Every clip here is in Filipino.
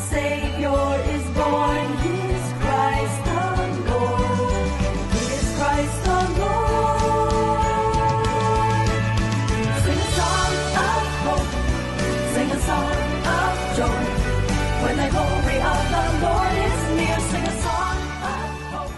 Savior is born. He is Christ the Lord. He is Christ the Lord. Sing a song of hope. Sing a song of joy. When the glory of the Lord is near, sing a song of hope.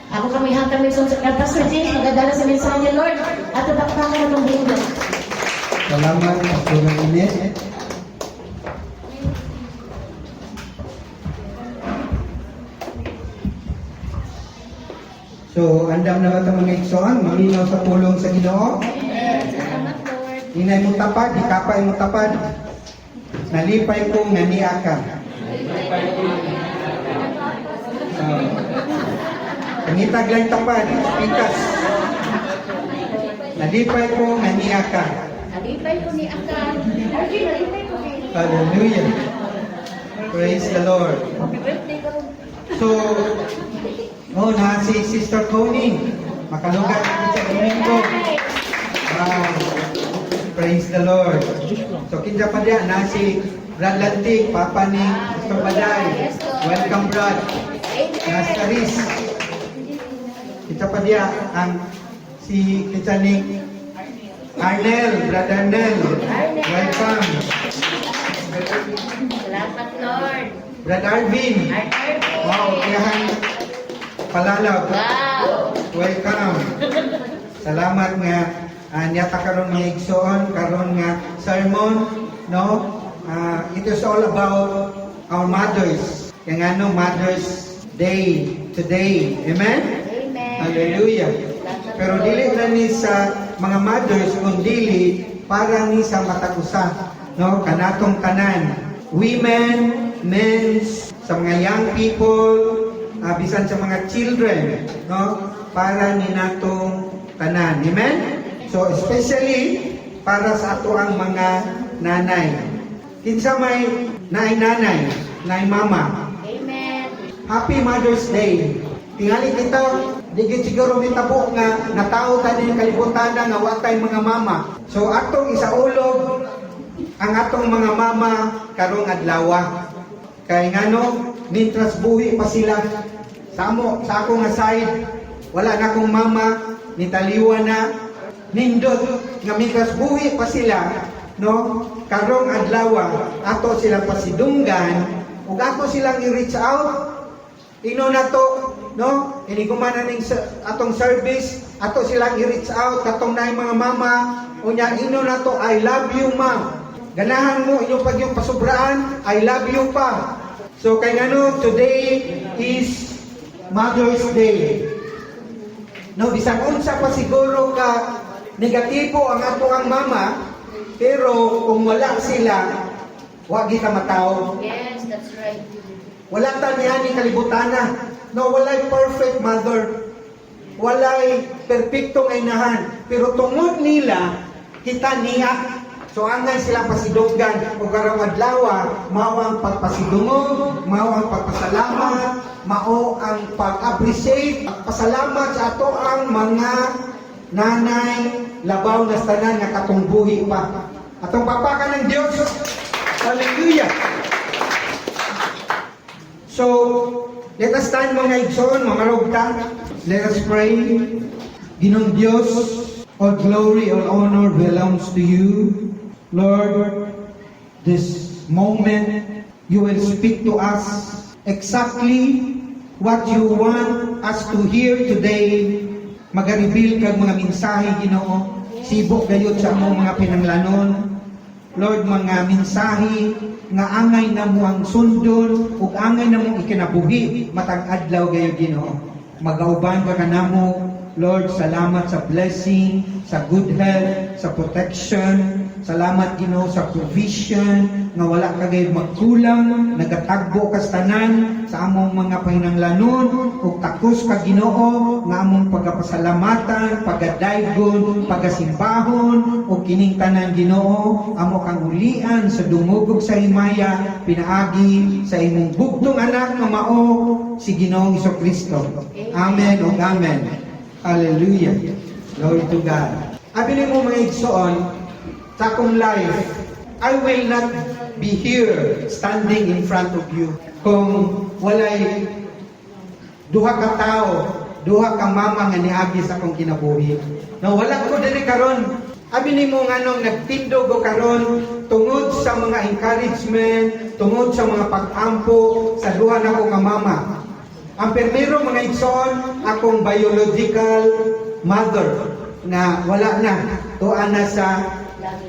Ako kami hanggang may sunod sa Pastor Jay, magdadala sa mensahe niya, Lord, at tatakpakan ng mundo. Salamat, Pastor Ines. So, andam na ba ito mga igsoon? Maminaw sa pulong sa Ginoo? Salamat, Lord. Inay mo tapad, ikapay mo tapad. Nalipay kong naniya ka. Pangitag lang tapad, pikas. Nalipay kong naniya ka. Alipay ko ni Akan. Arjun, alipay ko ni. Hallelujah. Praise the Lord. Happy birthday ka rin. So, na si Sister Connie. Makalugat sa Domingo. Wow. Praise the Lord. So, kinsa pa diyan na si Brad Lantig, Papa ni Sister Baday. Welcome, Brad. Nastaris. Kinsa pa diyan ang si kinsa ni Arnel, Brad Arnel. Welcome. Salamat, Lord. Brad Arvin. Wow, kailangan palalaw. Wow. Welcome. Salamat nga niyata karon mga igsoon, karon nga sermon, no? It is all about our mothers. Kaya nga no, Mother's Day today. Amen? Amen. Hallelujah. Pero dili na ni sa mga mothers, kundi para ni sa matagusa, no? Kanatong tanan. Women, men, sa mga young people, bisan sa mga children, no? Para ni natong tanan. Amen? So, especially para sa ato ang mga nanay. Kinsa may nanay, mama. Amen. Happy Mother's Day. Tingali kita, di gid siguro mitabo nga natao ta din kalibutan nga watay mga mama. So atong isaulog ang atong mga mama karong adlaw. Kay ngano, mintras buhi pa sila. Sa ako nga side, wala na akong mama, nitaliwa na, nindot, nga mintras buhi pa sila, no? Karong adlaw, ato silang pasidunggan, ug ato silang i-reach out, ino na to, no? Inigumana ning atong service, ato silang i-reach out, katong naay mga mama, unya ino na to, I love you, ma. Ganahan mo inyong pagyong pasubraan, I love you pa. So kay ngano, today is Mother's Day. No, bisag unsa pa siguro ka negatibo ang ato ang mama, pero kung wala sila, wa kita mataw. Yes, that's right. Wala ta niya ni kalibutana. No, walay perfect mother. Walay perpektong inahan. Pero tungod nila, kita niya. So angay sila pasidunggan o karong adlaw, mao ang pagpasidungog, mao ang pagpasalamat, mao ang pag-appreciate, pasalamat sa ato ang mga nanay labaw na tanan nga katong buhi pa. Atong papakan ng Dios. Hallelujah. So, let us stand mga igsoon, mga rugtang. Let us pray. Ginong Dios, all glory, all honor belongs to you. Lord, this moment, you will speak to us exactly what you want us to hear today. Mag-reveal kag mga mensahe, Ginoo. Sibok gayud sa among mga pinanglanon. Lord, mga mensahe nga angay na mo ang sundon ug angay na mo ikinabuhi matag adlaw gayud, Ginoo. Magauban ka kanamo, Lord, salamat sa blessing, sa good health, sa protection, Salamat Ginoo sa provision nga wala kagay magkulang, nagatagbo ka sa tanan sa among mga pahinanglanon ug takos ka Ginoo nga among pagapasalamatan, pagadaygon, pagasimbahon ug kining tanan Ginoo amo kang ulian sa dungog sa himaya pinaagi sa imong bugtong anak nga mao si Ginoong Hesukristo. Amen ug amen. Hallelujah. Glory to God. Abi mo mga igsoon, sa akong life, I will not be here standing in front of you kung walay duha ka tao, duha ka mama nga niagi sa akong kinabuhi. Na wala ko diri karon. Abi nimo nganong nagtindog ko karon tungod sa mga encouragement, tungod sa mga pag-ampo sa duha nako nga mama. Ang primero mga igsoon, akong biological mother na wala na, tuan na sa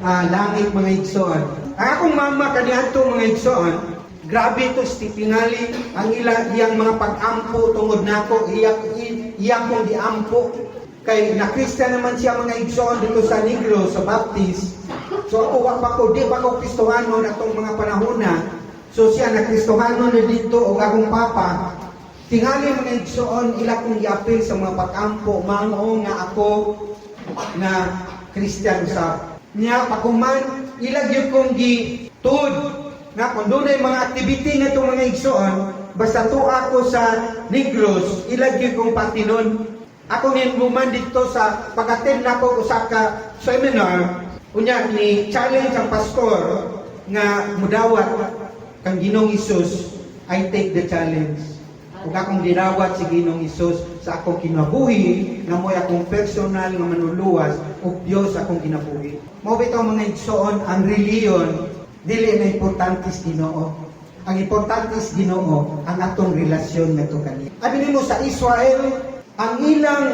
langit mga igsoon. Ang akong mama kaniadto mga igsoon, grabe to tingali ang iyang mga pag-ampo tungod nako, iyang kong diampo. Kay na Christian naman siya mga igsoon dito sa Negros, sa Baptist. So ako di pa ko Kristohano na itong mga panahon na. So siya na Kristohano na dito o akong papa. Tingali mga igsoon, ila kong iapil sa mga pag-ampo, mango nga ako na Christian sa niya pakuman, ila gyud kong gitud nga kung doon ay mga activity na itong mga igsoon, basta to ako sa Negros, ila gyud kong patinon. Ako ninguman dito sa pag-attend nako usa ka seminar, unya ni challenge ang pastor nga mudawat kang Ginoong Hesus, I take the challenge. Ug akong dinawat si Ginoong Hesus sa akong kinabuhi, nga mo'y akong personal nga manuluwas ug Dios akong kinabuhi. Mao bitaw mga igsoon, ang reliyon dili na importante sa Ginoo. Ang importante sa Ginoo ang atong relasyon ngadto kaniya. Abi nimo sa Israel, ang ilang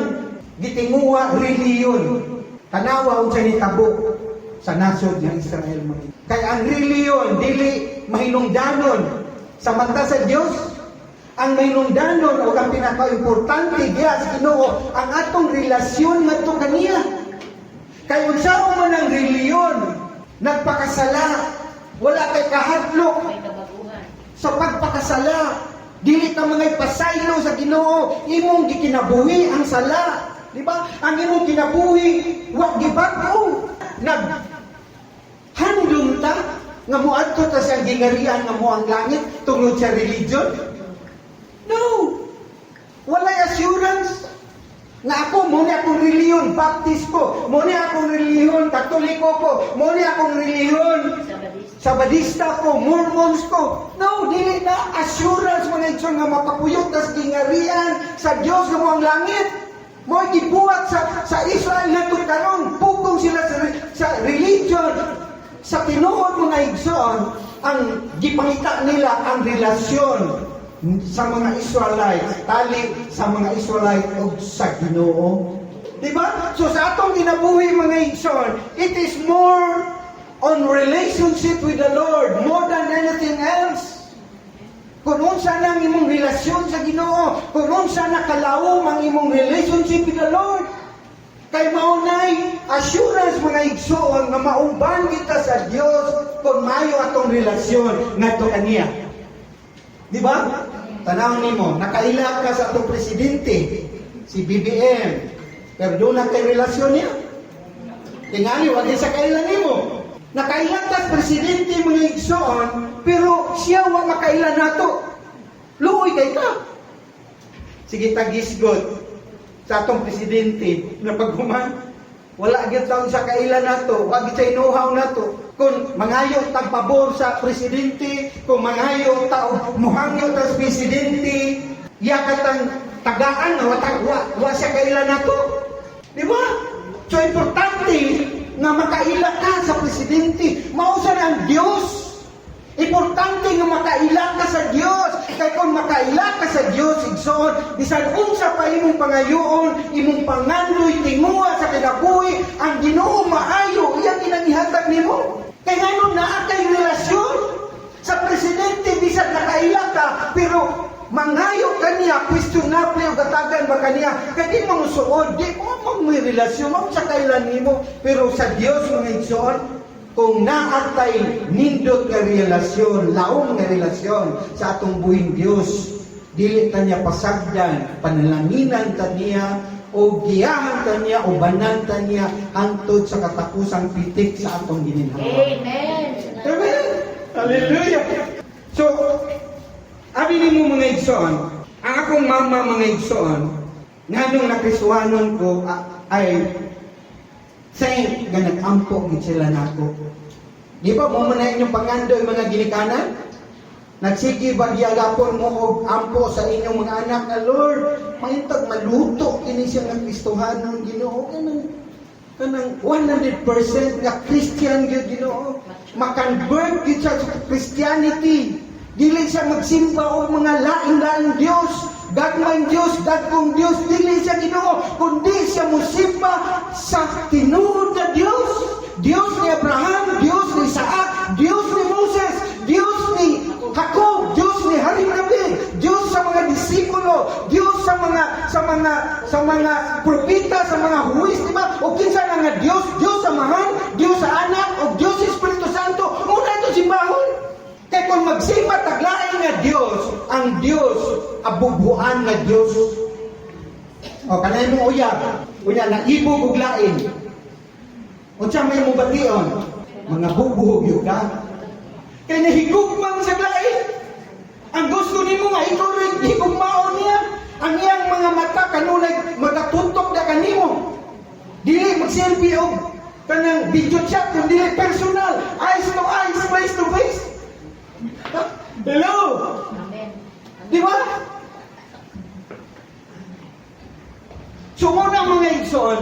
gitinguha reliyon tanawa unsa ni tabo sa nasod ng Israel mo. Kay ang reliyon dili mahinungdanon sa mata sa Dios. Ang mahinungdanon o ang pinaka-importante diya sa Ginoo ang atong relasyon ngadto kaniya. Kay unsa man ang reliyon nagpakasala, wala kay kahadlok sa pagpakasala. Dili ka mga ipasaylo sa Ginoo, imong gikinabuhi ang sala. Di ba? Ang imong kinabuhi, wa gibag-o. Handom ta nga moadto ta sa gingarian nga mo ang langit tungod sa religion? No. Walay assurance nga ako mo ni akong reliyon Baptist ko, mo ni akong reliyon Katoliko ko, mo ni akong reliyon Sabadista ko, Mormons ko. No, dili na assurance mga igsoon nga mapakuyot tas gingarian sa Dios nga mo ang langit. Mo gibuhat sa Israel na karon, pugong sila sa religion. Sa tinuod mga igsoon, ang gipangita nila ang relasyon sa mga Israelites, tali sa mga Israelites o sa Ginoo. Diba? So sa atong ginabuhi mga igsoon, it is more on relationship with the Lord more than anything else. Kung unsa na ang imong relasyon sa Ginoo, kung unsa na kalawom ang imong relationship with the Lord, kay maunay assurance mga igsoon nga mauban kita sa Dios kung maayo atong relasyon ngadto kaniya. Di ba? Tanaw nimo, nakaila ka sa atong presidente, si BBM, pero doon na kay relasyon niya. Tingali, wag sa kailan nimo. Nakailan ka presidente mga igsoon, pero siya wa makailan nato. Luoy kay ka. Sige tagisgot sa atong presidente na paghuman, wala gyud taon sa kailan nato, wag gyud sa inuhaw nato. Kung mangayo tag pabor sa presidente, kung mangayo ta muhangyo ta sa presidente, yakatang tagaan na wa siya kailan nato. Di ba? So importante nga makaila ka sa presidente, mausa na ang Dios. Importante nga makaila ka sa Dios. Kaya kung makaila ka sa Dios, igsoon, bisan unsa pa imong pangayoon, imong pangandoy, tinguha sa kinabuhi, ang Ginoo maayo, iyang ginanihatag nimo. Kaya nga naa kay relasyon sa presidente, bisan nakaila ka, pero mangayo kaniya, questionable o gatagan ba kaniya, kaya di mo suod, di mo may relasyon, mo sa kailan nimo, pero sa Dios mga igsoon, kung naatay nindot nga relasyon, laom nga relasyon sa atong buhing Dios, dili ta niya pasagdan, panalanginan ta niya, o giyahan ta niya, o banan ta niya, hantod sa katapusang pitik sa atong gininhawa. Amen. Amen! Hallelujah! So, abi ni mo mga igsoon, ang akong mama mga igsoon, nga nung nakisuanon ko, ay saint nga nag-ampo gid sila nako. Di ba mo man inyong pangandoy mga ginikanan? Nagsige ba giyagapon mo og ampo sa inyong mga anak na Lord, mahintag maluto kini siya nga Kristohanon Ginoo kanang 100% nga Christian gyud Ginoo. Makonvert gid siya sa Christianity. Dili siya magsimba og mga lain-laing Dios. Gagmayng Diyos, dagkong Diyos, dili siya Ginoo, kundi siya musimba sa tinuod na Diyos. Diyos ni Abraham, Diyos ni Isaac, Diyos ni Moses, Diyos ni Jacob, Diyos ni Haring David, Diyos sa mga disipulo, Diyos sa mga propeta, sa mga huwis, di ba? O kinsa na nga Diyos, Diyos sa Amahan, Diyos sa Anak, o Diyos sa Espiritu Santo. Muna ito simbahon. Kaya kung magsimba taglain nga Diyos, ang Diyos, abubuan nga Diyos. O, kanay mong uyab, naibog og lain. O siya may mubation, mga bubuhog yun ka. Kaya nahigugmang sa lain. Ang gusto ni mo nga, ikaw rin higugmaon niya. Ang iyang mga mata, kanunay, magatutok na kanimo. Dili mag-selfie o kanang video chat, kung dili personal, eyes to eyes, face to face. Hello? Amen. Di ba? So, muna mga igsoon,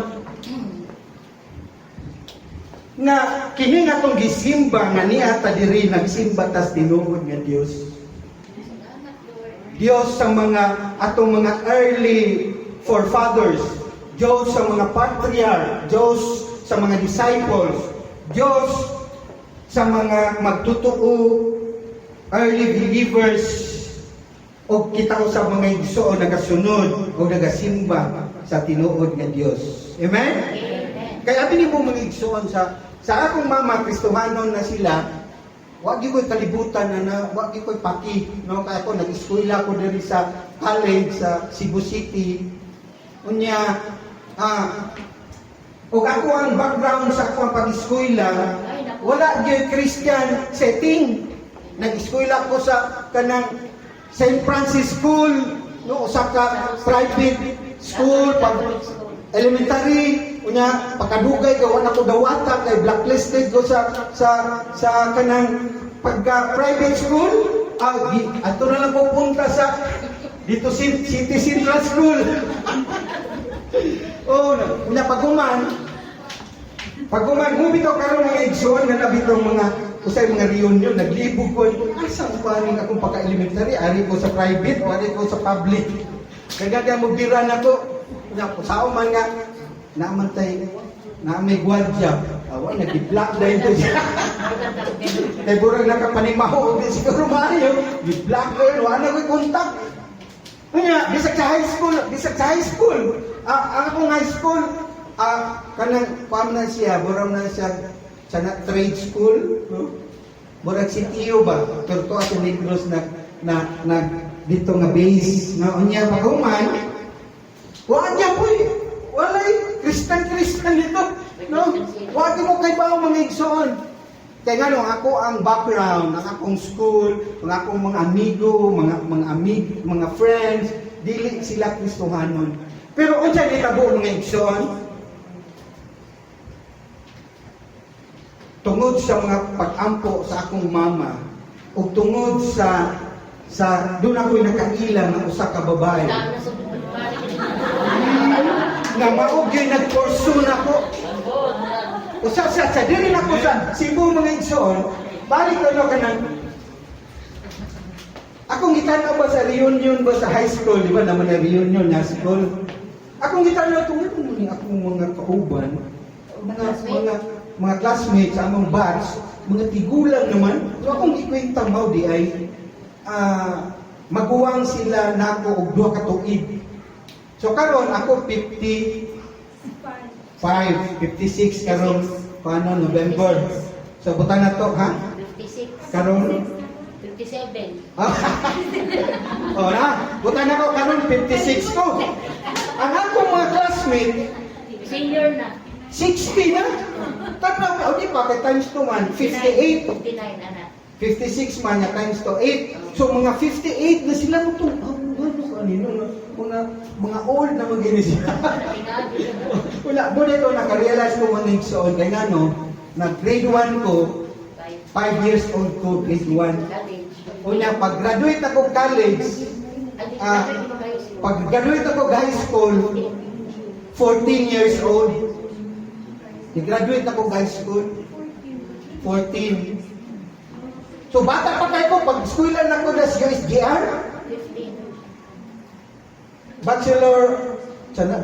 na kini nga tong gisimba nga niya ta diri nagsimba tas tinuod nga Dios. Dios sa mga atong mga early forefathers, Dios sa mga patriarch, Dios sa mga disciples, Dios sa mga magtutuo early believers, o kita ko sa mga igsoon nagasunod o nagasimba sa tinuod nga Dios. Amen? Kaya abinin mo mga igsoon sa akong mama, Kristohanon na sila, wagi ko'y kalibutan wagi ko'y paki. No? Kaya ako, nag-eskwela ko diri sa college sa Cebu City. Unya, o ako ang background sa akong pag-eskwela, wala yung Christian setting. Nag-eskwela ko sa kanang St. Francis School, no? Sa private school, elementary, unya pagkadugay ko wala ko dawata kay blacklisted ko sa kanang pagka private school. Ato na lang pupunta sa dito City Central School. Unya paguman mo bitaw karon mga igsoon nga nabitong mga usay mga reunion naglibog ko asa upaning akong pagka-elementary ari ko sa private o ari ko sa public. Kagaya mo biran ako unya sao man nga naamantay na may gwardiya. Awa, nag-block na ito siya. Kaya burang nakapanimaho. Hindi siguro maayo. Di-block na yun. Wala ko'y kontak. Kanya, bisag sa high school. Ang akong high school, kanang, paam na siya, burang na siya sa trade school. Burang si Tio ba? Turto at Negros na dito nga base. Unya, pag-uman, wala niya po eh. Walay, Kristan dito. No? Wagi mo kay ba mga igsoon? Kaya nga no, ako ang background, ang akong school, ang akong mga amigo, mga friends, dili sila Kristohanon. Pero unsa nitabo mga igsoon? Tungod sa mga pag-ampo sa akong mama, ug tungod sa doon ako'y nakailang ng usa ka babae. Nga maog yung nag-pursue na ko. O sa dili na ko sa Cebu mga igsoon, balik na ka ng akong gitanaw ba sa reunion ba sa high school, di ba naman na reunion na school. Akong gitanaw kung akong mga kauban, mga classmates, among batch, mga tigulang naman. So akong ikwenta mo di ay maguwang sila nako og 2 ka tuig. So karon ako 56 karon paano November. So butang na to, ha? 56. Karon 57. oh na, butang na ko karon 56 ko. Ang akong mga classmate, Senior na. 60 na. Tanaw ka, di pa, kay times 2 man, 58. 59, anak. 56 man niya times to 8. So mga 58 na sila mo to. Mga old na mag-ini sila. Wala, doon ito, nakarealize ko mga nagsoon. Kaya nga no, nag-grade 1 ko, 5 years old ko, grade 1. College. Una, pag-graduate ako college, pag-graduate ako high school, 14 years old. Nag-graduate ako high school, 14. So bata pa kayo ko, pag-schoolan ako na sa USGR, 15.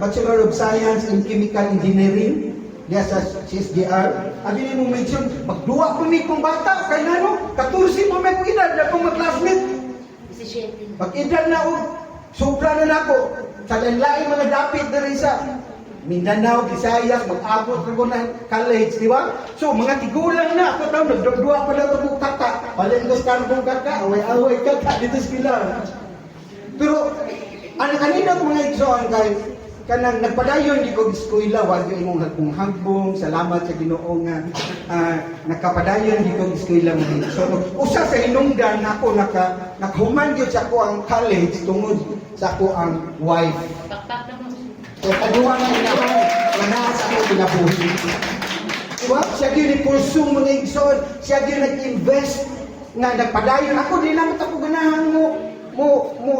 Bachelor of Science in Chemical Engineering, diya sa CSGR. Abi ni mo mention, magduwa ko ni kong bata, kaya na no, 14 mo may kong edad, na kong mag-classmate. 17. Pag-edad na ako, sobra na ako. Sa lain mga dapit na rin sa Mindanao, Visayas, mag-abot ko ng college, di ba? So, mga tigulang na ako daw, nagdugdua ko na itong kaka. Palengkos ka ng kaka, away-away kaka, dito sila. Pero, kanina ko mga igsoon, guys, kanang nagpadayon di ko eskwela, wag yung imong hagpong-hagbong, salamat sa Ginoo nga nakapadayon di ko eskwela mo. So, usa sa hinungdan ako nakahuman gyud sa ako ang college tungod sa ako ang wife. Pakpak naman. So, kaduwa na inahan, wala sa ako kinabuhi. Diba? Siya gyud ni pursue mga igsoon, siya gyud nag-invest nga nagpadayon ako, di naman ako ganahan mo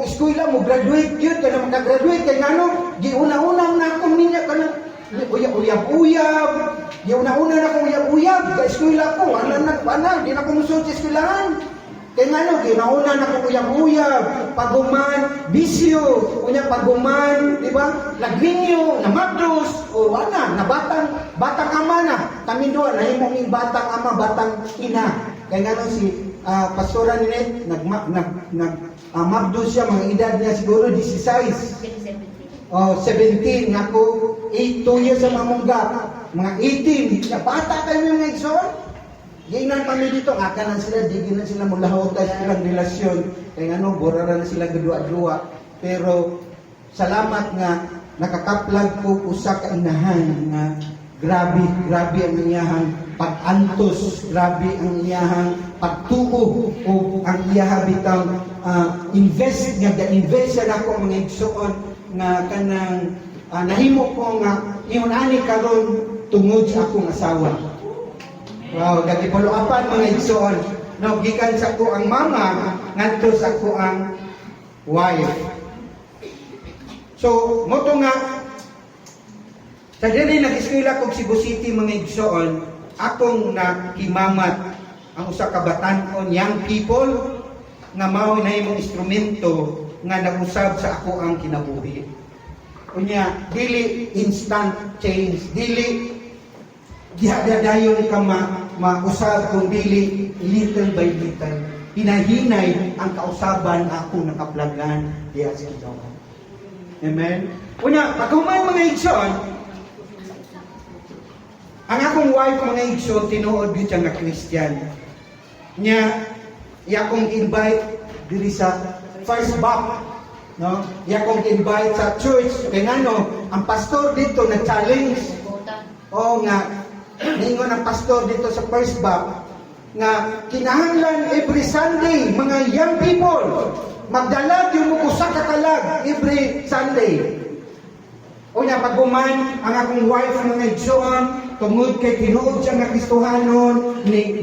eskwela mo graduate yun kana maka-graduate kay ngano giuna-una na ako niya kana uyab-uyab giuna-una na ako uyab-uyab sa eskwela ko ana di na ko musud sa eskwelahan kay ngano giuna-una na ako uyab-uyab paguman bisyo unya paguman di ba lagninyo na magdos o ana na batang ama na kami duha nahimong batang ama batang ina kay ngano si Pastora Ninette magdo siya, mga edad niya siguro 16. 17. Oh, 17. Ako, 2 years sa mamungga. Mga 18. Bata kayo yung igsoon. Ginan kami dito, akanan sila, di na sila mulahot sa silang relasyon. Kaya ano, borara na sila gadua-dua. Pero, salamat nga, nakakaplag ko usa ka inahan nga grabe ang iyahang pag-antos, grabe ang iyahang pagtuo o ang iyahang bitang invest na ako mga igsoon nga kanang nahimo ko nga ingon ani karon tungod sa akong asawa. Wow, gagipuluapan mga igsoon. No, gikan sa ko ang mama ngadto sa ko ang wife. So, moto nga sa diri nag-eskwela kog Cebu City mga igsoon, akong nakimamat ang usa ka batan-on young people nga mao na imong instrumento nga nag-usab sa ako ang kinabuhi. Unya, dili instant change, dili gihadadayon ka mausab kung dili little by little. Hinahinay ang kausaban ako nakaplagan diya sa Ginoo. Amen. Unya, paghuman mga igsoon, ang akong wife mga igsoon tinuod gyud nga Christian. Nya iya kong invite diri sa First Bap, no? Iya kong invite sa church kay ngano ang pastor dito nag-challenge. Oh nga ningon ang pastor dito sa First Bap nga kinahanglan every Sunday mga young people magdala yung usa ka kalag every Sunday. O niya, pagbuman, ang akong wife mga igsoon, tungod kay tinuod siya nga Kristohanon, ni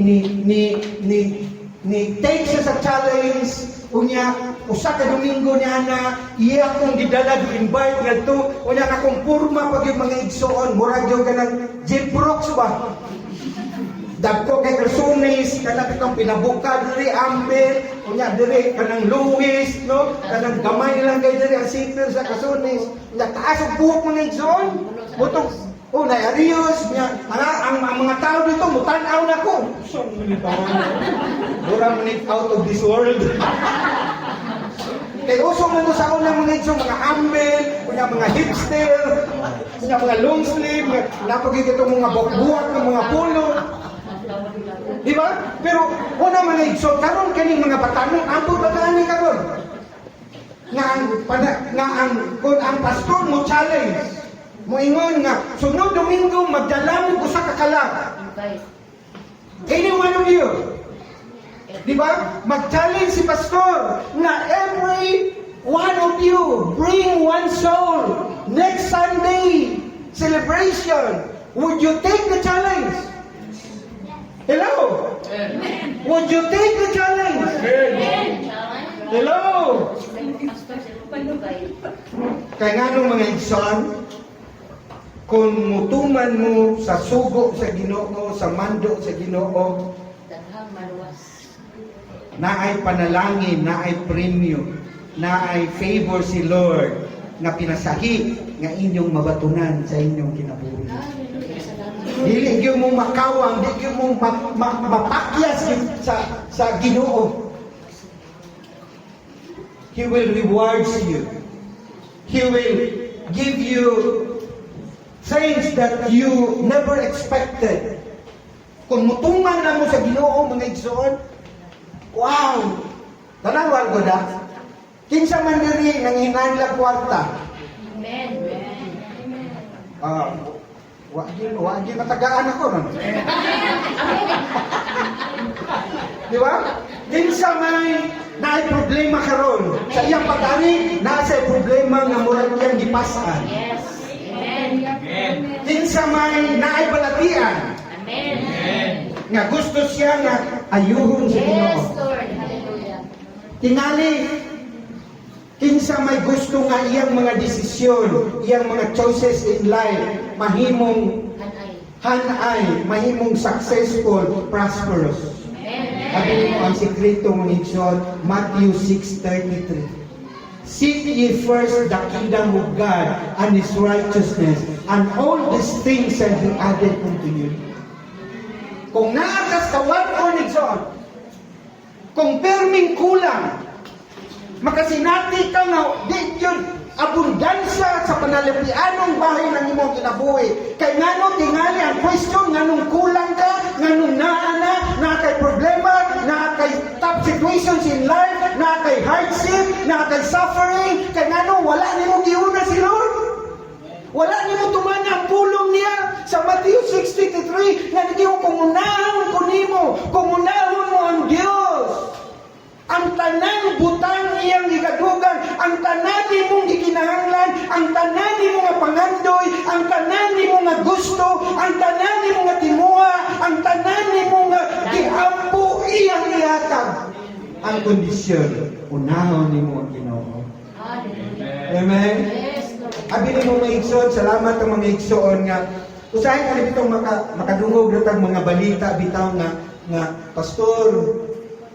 take siya sa challenge, o niya, usa ka Domingo niya na, iya akong gidala, invite nga to, o niya, akong purma pag yung mga igsoon, murag yung ganang Jeep Rocks ba? Dagko kay Kersones, kanang itong pinabuka diri Amber, unya diri kanang Luis, no? Kanang gamay lang kay diri ang sitter sa Kersones. Unya taas og buhok mo ning zon. Butong na Arios, nya ang mga tao dito mutan-aw na ko. So many tao. Dura man out of this world. Kay uso mo sa una mga igsoon, mga Amber, unya mga hipster, unya mga long sleeve, napagigit itong mga buwak ng mga polo. Di ba? Pero wala mga igsoon karon kaning mga batanon, ambot bataan karon. Kung ang pastor mo challenge, mo ingon nga sunod Domingo magdala mo usa ka kalag. Any one of you. Di ba? Mag-challenge si pastor na every one of you bring one soul next Sunday celebration. Would you take the challenge? Hello? Would you take the challenge? Hello? Kaya nga nung mga igsoon, kung mutuman mo sa sugo sa Ginoo, sa mando sa Ginoo, na ay panalangin, na ay premium, na ay favor si Lord, na pinasahi nga inyong mabatunan sa inyong kinabuhi. Dili gyud mo makawang, dili gyud mo mapakyas sa Ginoo. He will reward you. He will give you things that you never expected. Kung mutuman na mo sa Ginoo mga igsoon, wow! Tanawal ko na. Kinsa man diri nang hinahanglan kwarta. Amen. Wa di matagaan ako no. Di ba? Kinsa may naay problema karon sa iyang pag-ani, nasa problema nga murag iyang gipasan. Yes. Amen. Kinsa may naay balatian. Amen. Nga gusto siya nga ayuhon sa Ginoo. Yes, Lord. Hallelujah. Tingali, kinsa may gusto nga iyang mga desisyon, iyang mga choices in life, mahimong hanay, mahimong successful, prosperous. Amen. Sabi mo ang sikreto ng igsoon, Matthew 6:33. Seek ye first the kingdom of God and His righteousness, and all these things shall be added unto you. Kung naakas kawat o igsoon, kung perming kulang, makasinati ka nga, di yun, abundansya sa panalapianong bahay ng imong kinabuhi. Kay ngano tingali ang question, nganong kulang ka, nganong naana, na kay problema, na kay tough situations in life, na kay hardship, na kay suffering, kay ngano wala nimo giuna si Lord. Wala nimo tumana ang pulong niya sa Matthew 6:33 na naging kung unahon ko nimo, kung unahon mo ang Dios. Ang tanan butang iyang gigadugan, ang tanan nimong gikinahanglan, ang tanan nimo nga pangandoy, ang tanan nimo nga gusto, ang tanan nimo nga timuha, ang tanan nimo nga giampo iyang ihatag. Ang kondisyon, unahon nimo ang Ginoo. Hallelujah. Amen. Yes, Lord. Abi ni mga igsoon, salamat ang mga igsoon nga usahay ka bitong makadungog ratag mga balita bitaw nga pastor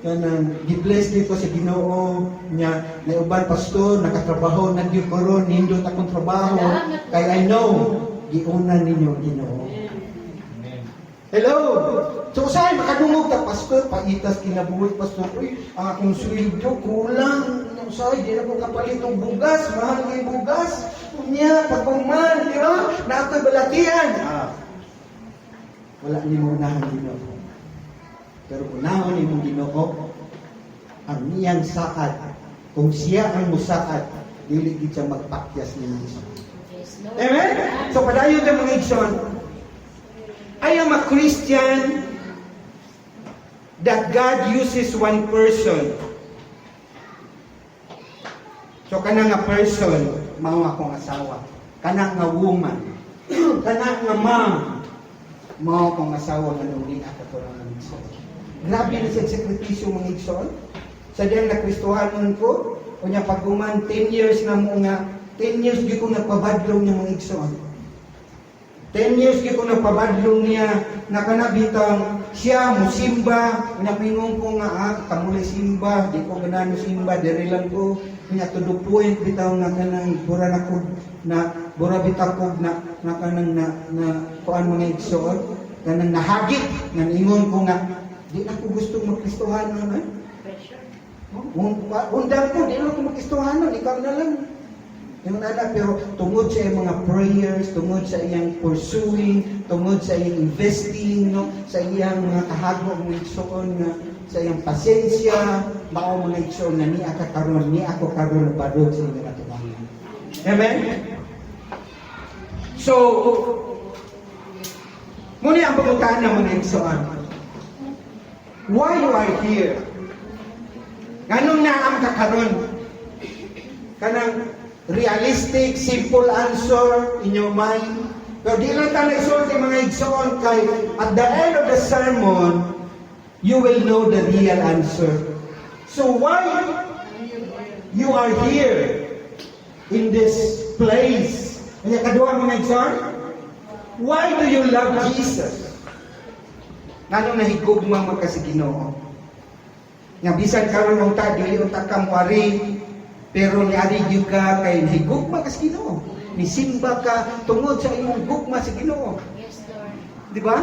kanang gi-bless dito sa Ginoo nya na uban pastor nakatrabaho na gyud karon nindot akong trabaho kay I know giuna ninyo Ginoo. Hello. So usahay makadungog ta pastor paitas kinabuhi pastor uy ang akong sweldo kulang usahay di na ko kapalit og bugas mahal nga bugas unya pagkuman di ba na ako'y balatian wala nimo unahan Ginoo. Pero unahon ni mong Ginoo ang iyang saad. Kung siya ang musaad, dili gid siya magpakyas ni Musa. Yes, Lord. Amen? So padayon ta mga igsoon. I am a Christian that God uses one person. So kana nga person, mao akong asawa. Kana nga woman. Kana nga mom, mao akong asawa nga nuli ako to lang igsoon. Grabe na siya sakripisyo mga igsoon. Sa diyang nakristohanon ko, o niya pag-uman, 10 years na mo nga, 10 years di ko nagpabadlong niya mga igsoon. 10 years di ko nagpabadlong niya, nakanabitang siya, musimba, napingong ko nga, kamulay simba, di ko ganano simba, diri lang ko, niya to the point, bitaw nga kanang, bura na ko, na, bura bitaw ko, na kanang, na kuan mga igsoon, kanang nahagit, nga ingon ko nga, di na ko gusto magkristohanon, Pressure. Undang ko, di na ko magkristohanon, ikaw na lang. Yung anak, pero tungod sa iyang mga prayers, tungod sa iyang pursuing, tungod sa iyang investing, no? Sa iyang mga kahagwa mga igsoon nga, sa iyang pasensya, mao mga igsoon na ni ako karon padog sa iyang katubangan. Amen? So, muna ang pagkutaan ng mga igsoon. Why you are here? Ganun na ang kakaroon? Kanang realistic, simple answer in your mind. Pero di lang tayo isulti mga igsoon kay at the end of the sermon, you will know the real answer. So why you are here in this place? Kaya kadua mga igsoon, why do you love Jesus? Nganong nahigugma mo kasi Ginoo? Nga bisan karon unta dili unta ka muari, pero niari gyud ka kay higugma ka sa Ginoo. Nisimba ka tungod sa imong gugma sa Ginoo. Yes, Lord. Di ba?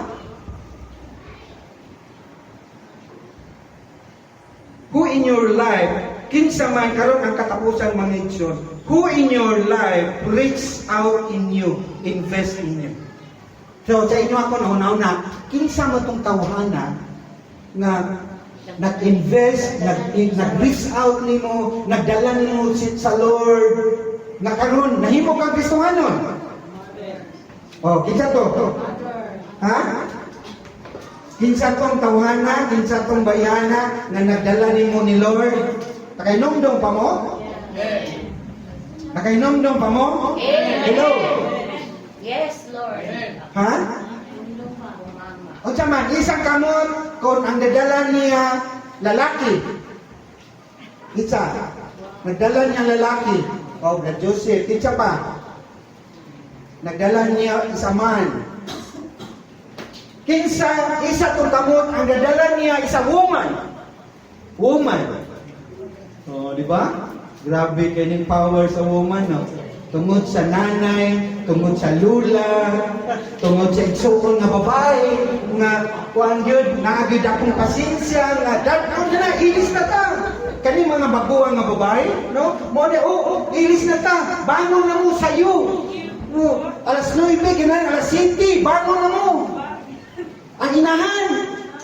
Who in your life, kinsa man karon ang katapusan mga igsoon, who in your life reach out in you, invest in you. So sa inyo ako nauna, kinsa mo tong tawhana nga nag-invest, nag-reach out nimo, nagdala nimo sa Lord, na karon nahimo kang Kristohanon. Oh, kinsa to? Ha? Kinsa tong tawhana, kinsa tong bayana na nagdala nimo ni Lord? Nakainomdom pa mo? Nakainomdom pa mo? Hello. Yes, Lord. Ha? O man, isang kamot kung ang dadala niya lalaki. Isa. Nagdala niya lalaki. O, na Joseph. Isa pa. Nagdala niya isa man. Kinsa, isa tong kamot, ang dadala niya isa woman. Woman. O, di ba? Grabe kanyang power sa woman, no? Tungod sa nanay, tungod sa lula, tungod sa igsoon nga babae, nga kuan gyud naagid akong pasensya nga dadto na ilis na ta. Kani mga baguang nga babae, no? Mo ni ilis na ta. Bangon na mo sayo. No, alas 9 kinan alas 7, bangon na mo. Ang inahan,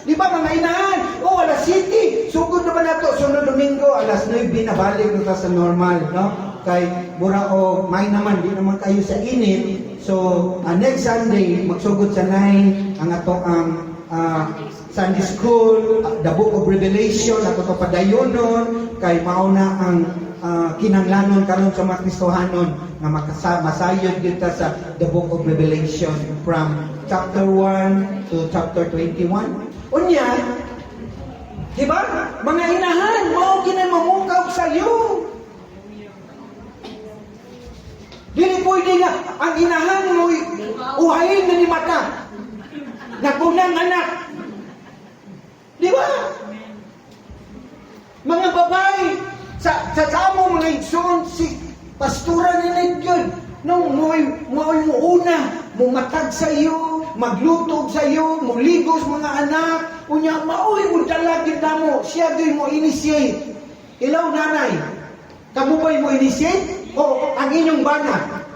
di ba mga inahan? Alas 7, sugod naman nato sunod Domingo alas 9 na balik na sa normal, no? Kay mura o may naman di naman kayo sa init. So next Sunday magsugod sa 9 ang ato ang Sunday School, the Book of Revelation, ato to padayonon kay mauna ang kinahanglanon karon sa mga Kristohanon nga masayod kita sa the Book of Revelation from chapter 1 to chapter 21. Unya, di ba? Mga inahan, mao kinay mamukaw sa iyo. Dili pwede nga, ang inahan mo, uhayin na ni mata. Nagunang anak. Di ba? Mga babae, sa mo mga igsoon, si pastura ni yun, nung mo una, mumatag sa iyo, maglutog sa iyo, muligos mga anak, unya, maoy mo dalagin na mo, siya doon mo initiate. Ilaw nanay, kamu ba'y mo initiate? O ang inyong bana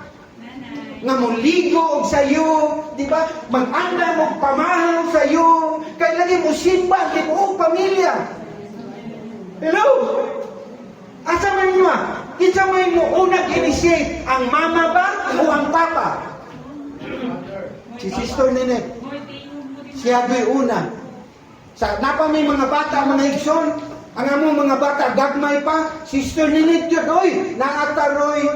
nga muligo sa iyo, di ba? Mag-anda mo pamahaw sa iyo, kay lagi mo simba di mo pamilya. Hello? Asa man mo? Isa may mo unang initiate ang mama ba o ang papa? Si Sister Ninette. Siya do'y una. Sa napa may mga bata, mga igsoon, ang among mga bata, gagmay pa, Sister Ninette yun, oy, naataroy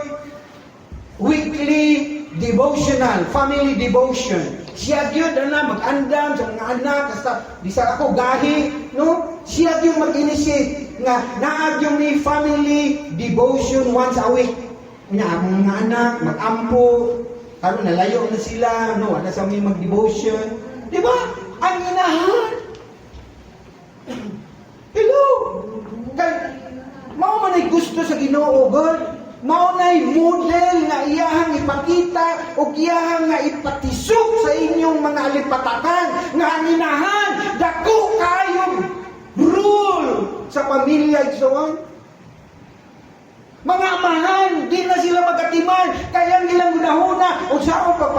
weekly devotional, family devotion. Siya yun, mag-andam sa mga anak, basta, di sa ako gahi, no? Siya yun mag-initiate, nga, naag yung ni family devotion once a week. Nga, among mga anak, mag-ampo, karon nalayo na sila, no? Wala sa may mag-devotion. Di ba? Ang inahan. Hello? Kay, mao man ay gusto sa Ginoo, God. Mao nay model nga iyahang ipakita o iyahang nga ipatisok sa inyong mga alipatakan nga ang inahan, dako kayong rule sa pamilya igsoon. Mga amahan, di na sila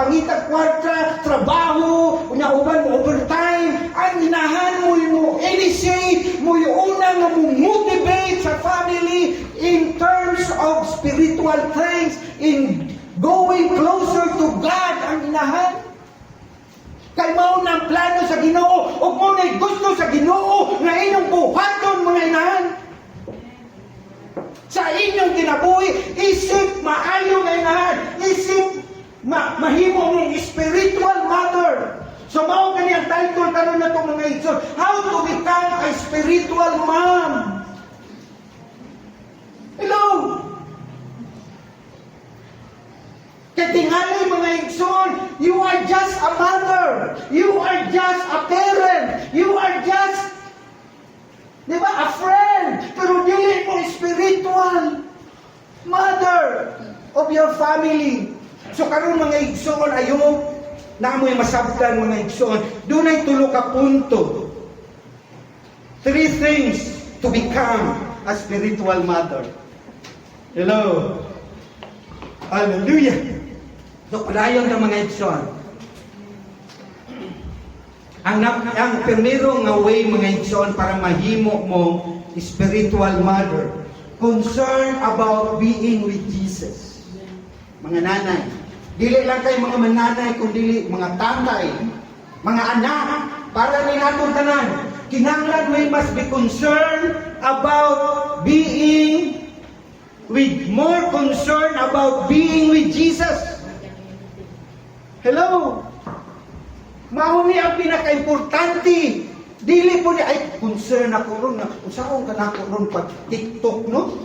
pagpangitag kwarta, trabaho, unya uban mo overtime, ang inahan mo initiate, mo yung una nga mo motivate sa family in terms of spiritual things, in going closer to God, ang inahan. Kay mao na ang plano sa Ginoo, ug mo na gusto sa Ginoo nga inyong buhaton mga inahan. Sa inyong kinabuhi, isip maayo nga inahan, isip mahimo mong spiritual mother. So mao kani ang title karon na itong mga igsoon, how to become a spiritual mom. Hello. Kaya tingali mga igsoon, you are just a mother. You are just a parent. You are just, di ba, a friend. Pero dili mo spiritual mother of your family. So karon mga igsoon, ayo na mo'y masabtan mga igsoon. Dunay tulo ka punto. 3 things to become a spiritual mother. Hello. Hallelujah. So, padayon ng mga igsoon. Ang primero nga way mga igsoon para mahimo mo spiritual mother, concern about being with Jesus. Mga nanay, dili lang kay mga mananay kundi mga tatay, mga anak, para ni natong tanan. Kinahanglan we must be concerned about being with more concern about being with Jesus. Hello? Mauni ang pinaka-importante. Dili po niya, ay, concern ako ron na, usaon ka na ako ron pag TikTok, no?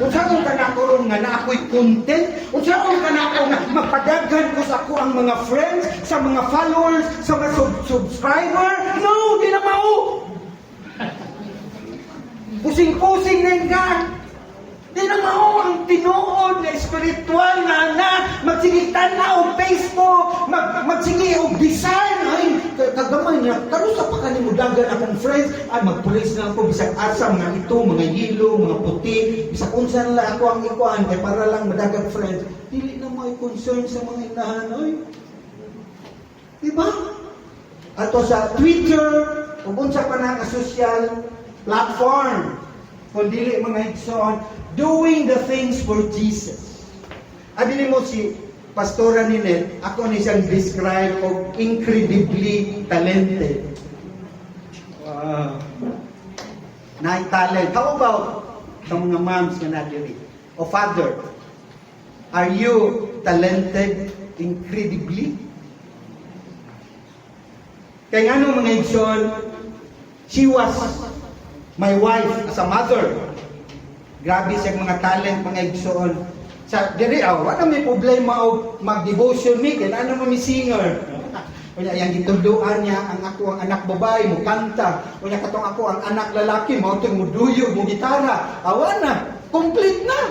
Usaon ka na ako ron nga na ako'y content? Usaon ka na ako nga mapadaghan ko sa ako ang mga friends, sa mga followers, sa mga subscriber? No, di na mao! Pusing-pusing na yung God. Di na mao ang tinuod na spiritual na anak. Magsigitan na o Facebook, magsigi o design. Ay, kagamay niya. Karusa pa kanimo dagan akong friends. Ay, magpulis na ako. Bisag asa, mga ito, mga yelo, mga puti. Bisag unsa na ako ang ikuan. Kaya para lang madagang friends. Dili na mo ay concern sa mga inahan. Ay. Diba? Ato sa Twitter, o unsa pa na social platform. Kung dili mga igsoon, doing the things for Jesus. Abi mo si Pastora Ninel, ako ni siyang describe of incredibly talented. Wow. Na-talent. How about sa mga moms na nadiri? O father, are you talented incredibly? Kaya ano mga igsoon, she was my wife as a mother. Grabe siya mga talent, mga igsoon. Sa diri wala may problema og mag-devotion mi kay ano mo mi singer. Unya yang gitudloan niya ang ako ang anak babae mo kanta. Unya katong ako ang anak lalaki mo tug mo duyog mo gitara. Awa na, complete na.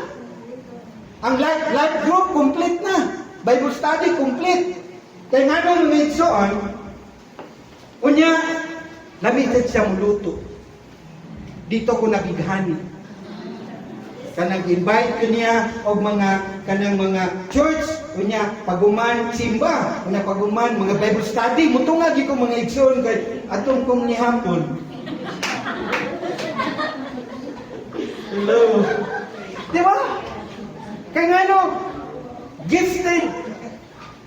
Ang life group complete na. Bible study complete. Kay ngano mga igsoon, unya lamited siya muluto. Dito ko nagighani. Kanang invite ko niya og kanang mga church, unya paguman simba, unya paguman mga Bible study, mutungag ko mga igsoon kay atong kong ni hapon. Hello. Di ba? Kay ngano gifted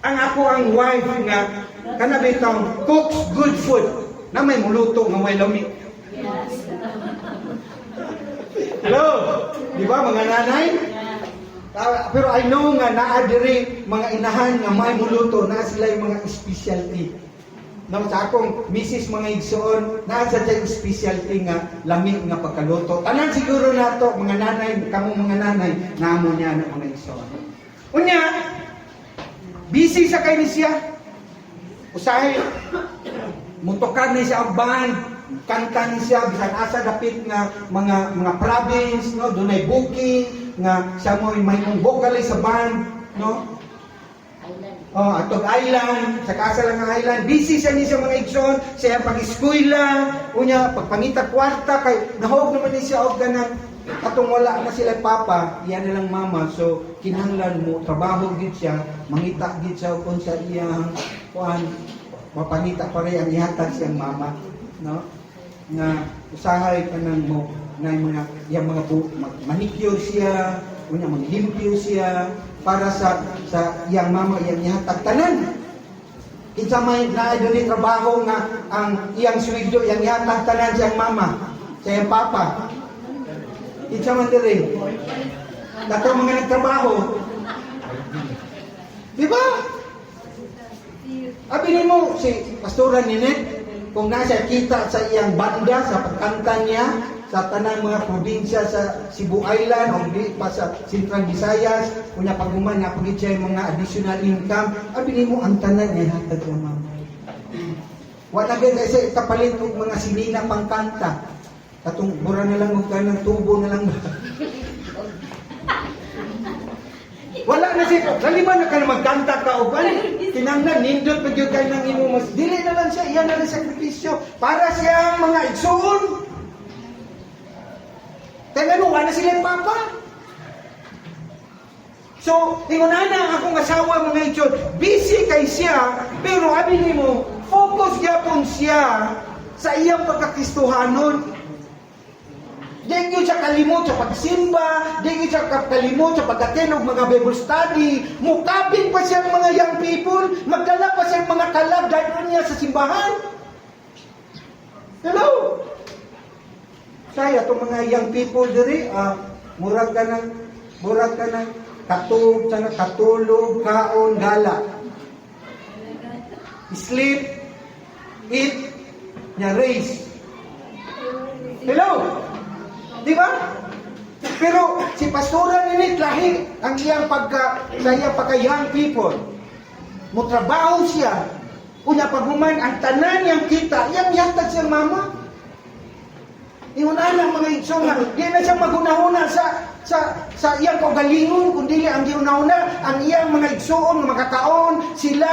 ang ako ang wife nga kanabitang cooks good food na may muluto nga may lami. Hello! Di ba mga nanay? Pero I know nga naa diri mga inahan nga may muluto na sila yung mga specialty. No, sa akong misis mga igsoon, naa sa tayong specialty nga lami nga pagkaluto. Tanan siguro nato mga nanay, kamo mga nanay, namo niya na mga igsoon. Unya, busy sa kay ni siya. Usahay, mutokan na siya ang band, kanta ni siya bisan asa dapit nga mga province, no, dunay booking nga siya mo may vocalist sa band, no, atog island sa kasa lang ang island, busy siya ni siya mga igsoon, siya pag-eskwela unya pagpangita kwarta kay nahog naman ni siya og ganang Katong wala na sila papa, iya na lang mama, so kinahanglan mo trabaho gid siya, mangita gid siya kung sa iyang kuan mapangita pa rin ang ihatag siyang mama, no? Nga usahay ka nang mo na yung mga manicure siya, unya maglimpyo siya para sa iyang mama, iyang ihatag tanan. Kinsa may naay trabaho nga ang iyang sweldo, iyang ihatag tanan siyang mama, sa iyang papa. Kinsa man diri. Dato mga nagtrabaho. Di ba? Abi nimo si Pastora Ninette, kung nasa kita sa iyang banda, sa pagkanta niya, sa tanang mga probinsya sa Cebu Island, o di pa sa Central Visayas, kunya paguman na pagit siya yung mga additional income, abi nimo ang tanan ay hatag ng mama. Wala gid kasi kapalit og mga sinina pangkanta. Katong bura na lang og kanang tubo na lang. Wala na siya. Laliban na ka na magkanta ka o ba? Kinangnan, nindot pa yun kayo ng imo mas. Dili na lang siya, iyan na lang sakripisyo. Para siyang mga igsoon. Kaya ano, wala sila yung papa. So, ingunan na akong asawa mga igsoon. Busy kay siya, pero abi mo, focus yapon siya sa iyang pagkakistuhanon. Di yun siya kalimot sa pagsimba, di yun siya kalimot sa pag-attend ng mga Bible study, mukabing pa siyang mga young people, magdala pa siyang mga kalag dahil niya sa simbahan. Hello? Saya, itong mga young people diri, murag ka ng katulog, kaon, gala. Sleep, eat, nya race. Hello? Di ba? Pero si Pastora Ninette lahi ang iyang pagka-young people. Mutrabaho siya. Unya paghuman ang tanan niyang kita, iyang yatag siyang mama. Iunahan ang mga igsoon nga, di na siya magunahuna sa iyang kaugalingon, kundi ang giunahuna ang iyang mga igsoon, makakaon, sila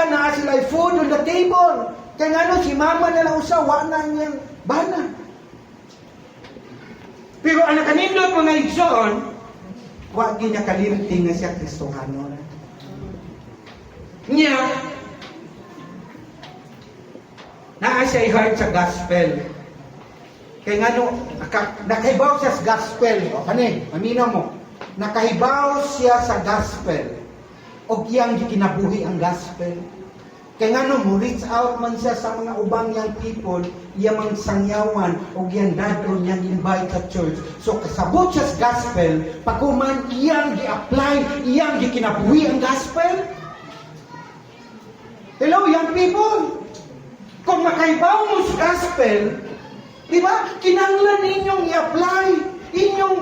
food on the table. Kaya nga si mama na lang usawa na niyang bana. Pero ang nakanindot mga igsoon, wag niya kalimting na siya Kristohanon. Niya, naa siya heart sa gospel. Kaya nga no, nakahibaw siya sa gospel. O kani, aminaw mo. Nakahibaw siya sa gospel. O iyang kinabuhi ang gospel. Kaya nga no, reach out man siya sa mga ubang young people, iyang sangyawan, o iyang dadron niyang invite sa church. So, kasabot siya sa gospel, pagkuman iyang gi-apply, iyang kinabuhi ang gospel. Hello, young people? Kung makaibaw mo sa gospel, di ba, kinanglan ninyong i-apply, inyong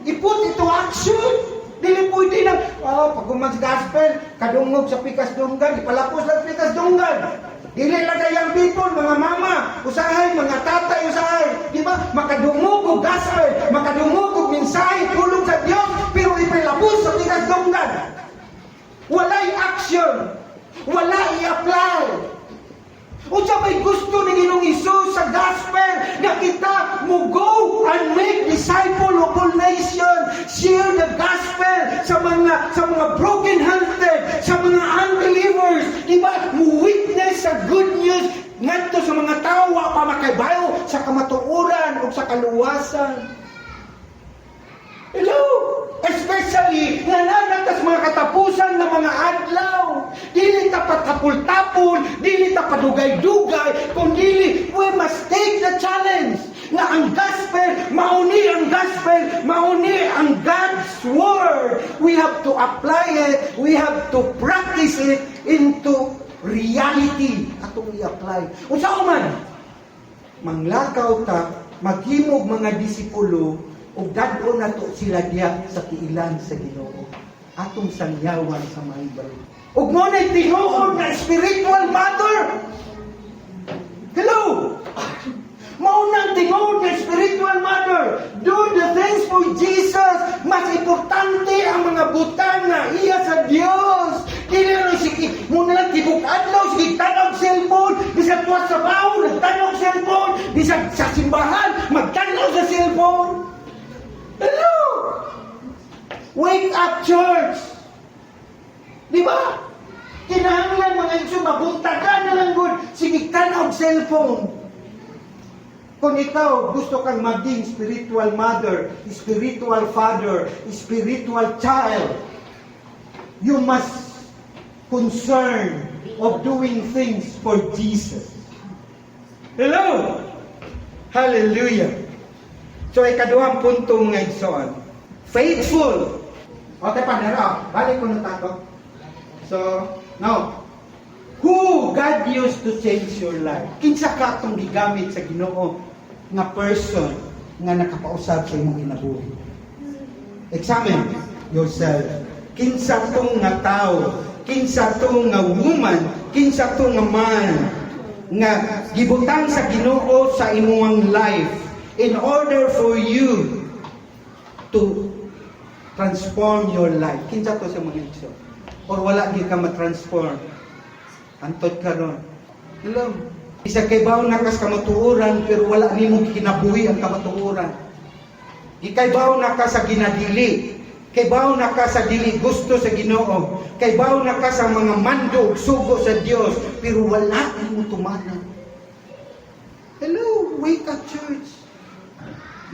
i-put into action. Dili pwede na, pagkuman sa gospel, kadungog sa pikas dunggan, ipalapos sa pikas dunggan. Dili lang kayang people, mga mama, usahay, mga tatay, usahay. Di ba? Makadungog o gospel, makadungog o mensahe, tulong sa Diyos, pero ipalapos sa pikas dunggan. Walay action. Wala i-apply. O siya may gusto ni Ginoong Hesus sa gospel na kita mo go and make disciple of all nations, share the gospel sa mga broken-hearted, sa mga unbelievers, diba? Mo witness sa good news ngadto sa mga tao pa makaibayo sa kamatuoran o sa kaluwasan. Hello? Especially, nananatas mga katapusan ng mga adlaw. Dili ta patapul-tapul, dili ta padugay-dugay, kundi we must take the challenge na ang gospel, mauni ang God's word. We have to apply it, we have to practice it into reality. Atong i-apply. Unsa man, manglakaw ta, maghimog mga disipulo, ug dadto na to sila diya sa tiilan sa Ginoo. Atong sangyawan sa Bible. Ug mo na tinuod na spiritual mother. Hello. Mao nang tinuod na spiritual mother. Do the things for Jesus. Mas importante ang mga butang na iya sa Dios. Dili na sige mo na lang tibok adlaw sige tanog cellphone, bisag tuwa sa bawo nagtanog cellphone, bisag sa simbahan magtanaw sa cellphone. Wake up, church! Di ba? Kinahanglan mga igsoon, mabuntagan na lang good. Sige ka na og cellphone. Kung ikaw gusto kang maging spiritual mother, spiritual father, spiritual child, you must concern of doing things for Jesus. Hello! Hallelujah! So, ikaduhang punto mga igsoon. Faithful! Okay pa, nara. Balik ko na tato. So, now, who God used to change your life? Kinsa ka itong gigamit sa Ginoo nga person nga nakapausab sa imong kinabuhi? Examine yourself. Kinsa itong nga tao, kinsa itong nga woman, kinsa itong nga man nga gibutang sa Ginoo sa imong life in order for you to transform your life. Kinsa to sa mga igsoon? Or wala di ka matransform? Antod ka ron. Hello? Isa kay baon na kas kamatuoran pero wala nimo kinabuhi ang kamatuoran. Ikay baon na ka sa ginadili. Kay baon na ka sa dili gusto sa Ginoo. Kay baon na ka sa mga mandog sugo sa Dios pero wala nimo tumanan. Hello, wake up, church.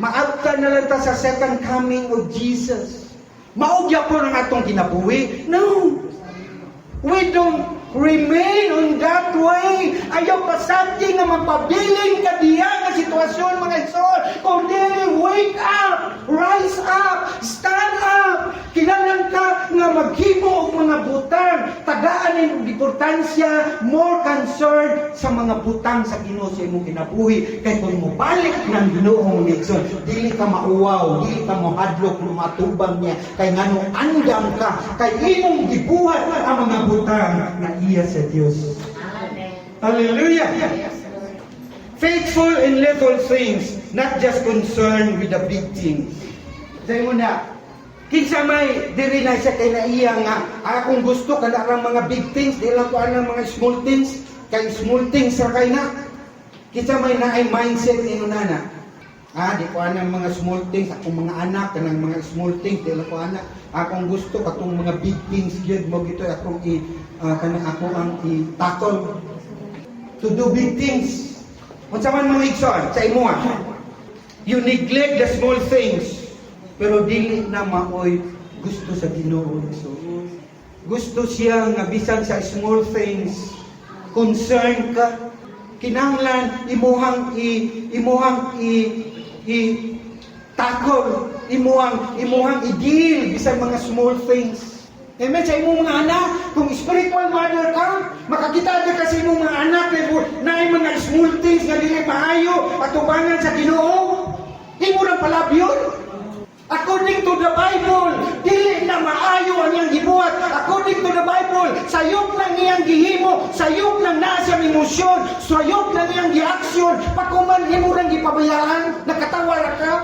Maabta na lang ta sa second coming of Jesus. Maugya po ng atong kinabuhi? No. We don't remain on that way. Ayaw pa something na mapabiling ka diya nga sitwasyon mga igsoon. Kundi wake up, rise up, stand up. Kinahanglan ka nga maghimo og mga butang. Tagaan ang importansya, more concerned sa mga butang sa Ginoo sa imong kinabuhi. Kay kung mobalik ng Ginoo mga igsoon, dili ka mauwaw, dili ka mohadlok lumatubang niya. Kay ngano andam ka, kay imong gibuhat ang mga butang na iya sa Dios. Amen. Hallelujah! Faithful in little things, not just concerned with the big things. Say mo na, kinsa may diri na siya kay naiya nga, akong gusto kada ang mga big things, di lang ko ang mga small things, kay small things ra kay na. Kinsa may naay mindset ni nana. Di ko anang mga small things, akong mga anak, kanang mga small things, di lang ko anak. Akong gusto, katong mga big things, yun mo gito, akong kanang ako ang i-tackle. To do big things. Kung sa man mga igsoon, sa imo you neglect the small things, pero dili na maoy gusto sa Ginoo. So, gusto siya nga bisan sa small things, concern ka, kinahanglan imuhang tackle, imuhang i-deal bisan mga small things. Amen. Sa imong mga anak, kung spiritual mother ka, makakita ka sa imong mga anak na mga small things nga dili maayo atubangan sa Ginoo. Imo ra palabyon. According to the Bible, dili na maayo ang iyang gibuhat. According to the Bible, sayop lang iyang gihimo, sayop lang naa siyang emosyon, sayop lang iyang gi-action. Pakuman imo rang gipabayaan, nakatawa ra ka.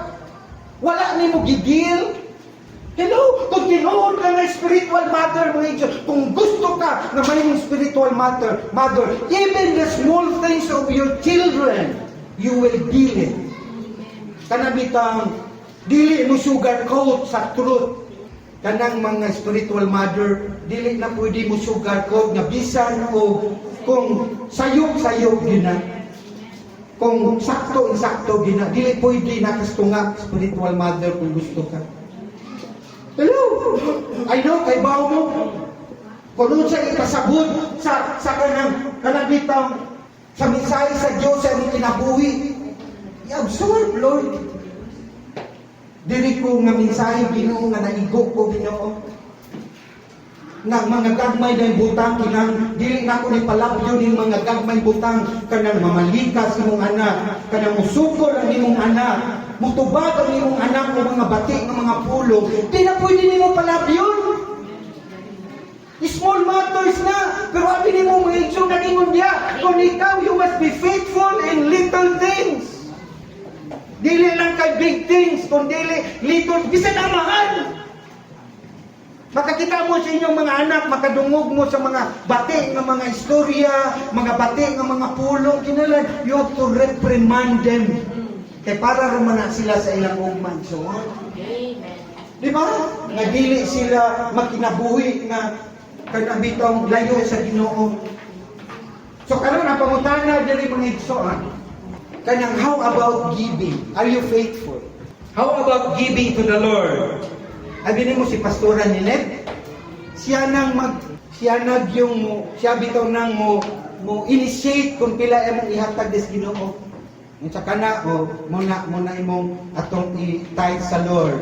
Wala nimo gidil. Hello, kung tinuod ka na spiritual mother, mga igsoon, kung gusto ka na mayroong spiritual mother, even the small things of your children, you will deal it. Kanabitang, dili mo sugarcoat sa truth. Kanang mga spiritual mother, dili na pwede mo sugarcoat nga bisan o kung sayop-sayop gina. Kung sakto-sakto gina, dili pwede nakastunga spiritual mother kung gusto ka. Hello! I know, kay bao mo. Kung sa ikasabot sa kanang bitang sa mensahe sa Diyos sa imong kinabuhi, i-absorb, Lord. Dili ko nga mensahe Ginoo nga naigo ko Ginoo. Nga mga gagmay na butang kinang dili na ko ni palabyo ning mga gagmay butang kanang mamalikas imong anak, kanang musukol ang imong anak, mutubag ang imong anak o mga bati ng mga pulong. Di na pwede nimo palabyon. Small matters na, pero abi nimo mga igsoon nagingon diya, kung ikaw you must be faithful in little things. Dili lang kay big things, kung dili little, bisan amahan. Makakita mo sa inyong mga anak, makadungog mo sa mga bati ng mga istorya, mga bati ng mga pulong, kinalan, you have to reprimand them. Kaya para rumana sila sa ilang ugman. So, Amen. Di ba? Nagdili sila makinabuhi nga kanabitong layo sa Ginoo. So karon ang pangutana diri mga igsoon. Kanang how about giving? Are you faithful? How about giving to the Lord? Abi nimo si Pastora Nilet, siya bitaw nang mo initiate kung pila imong ihatag des Ginoo. Unsa kana muna imong atong i-tithe sa Lord.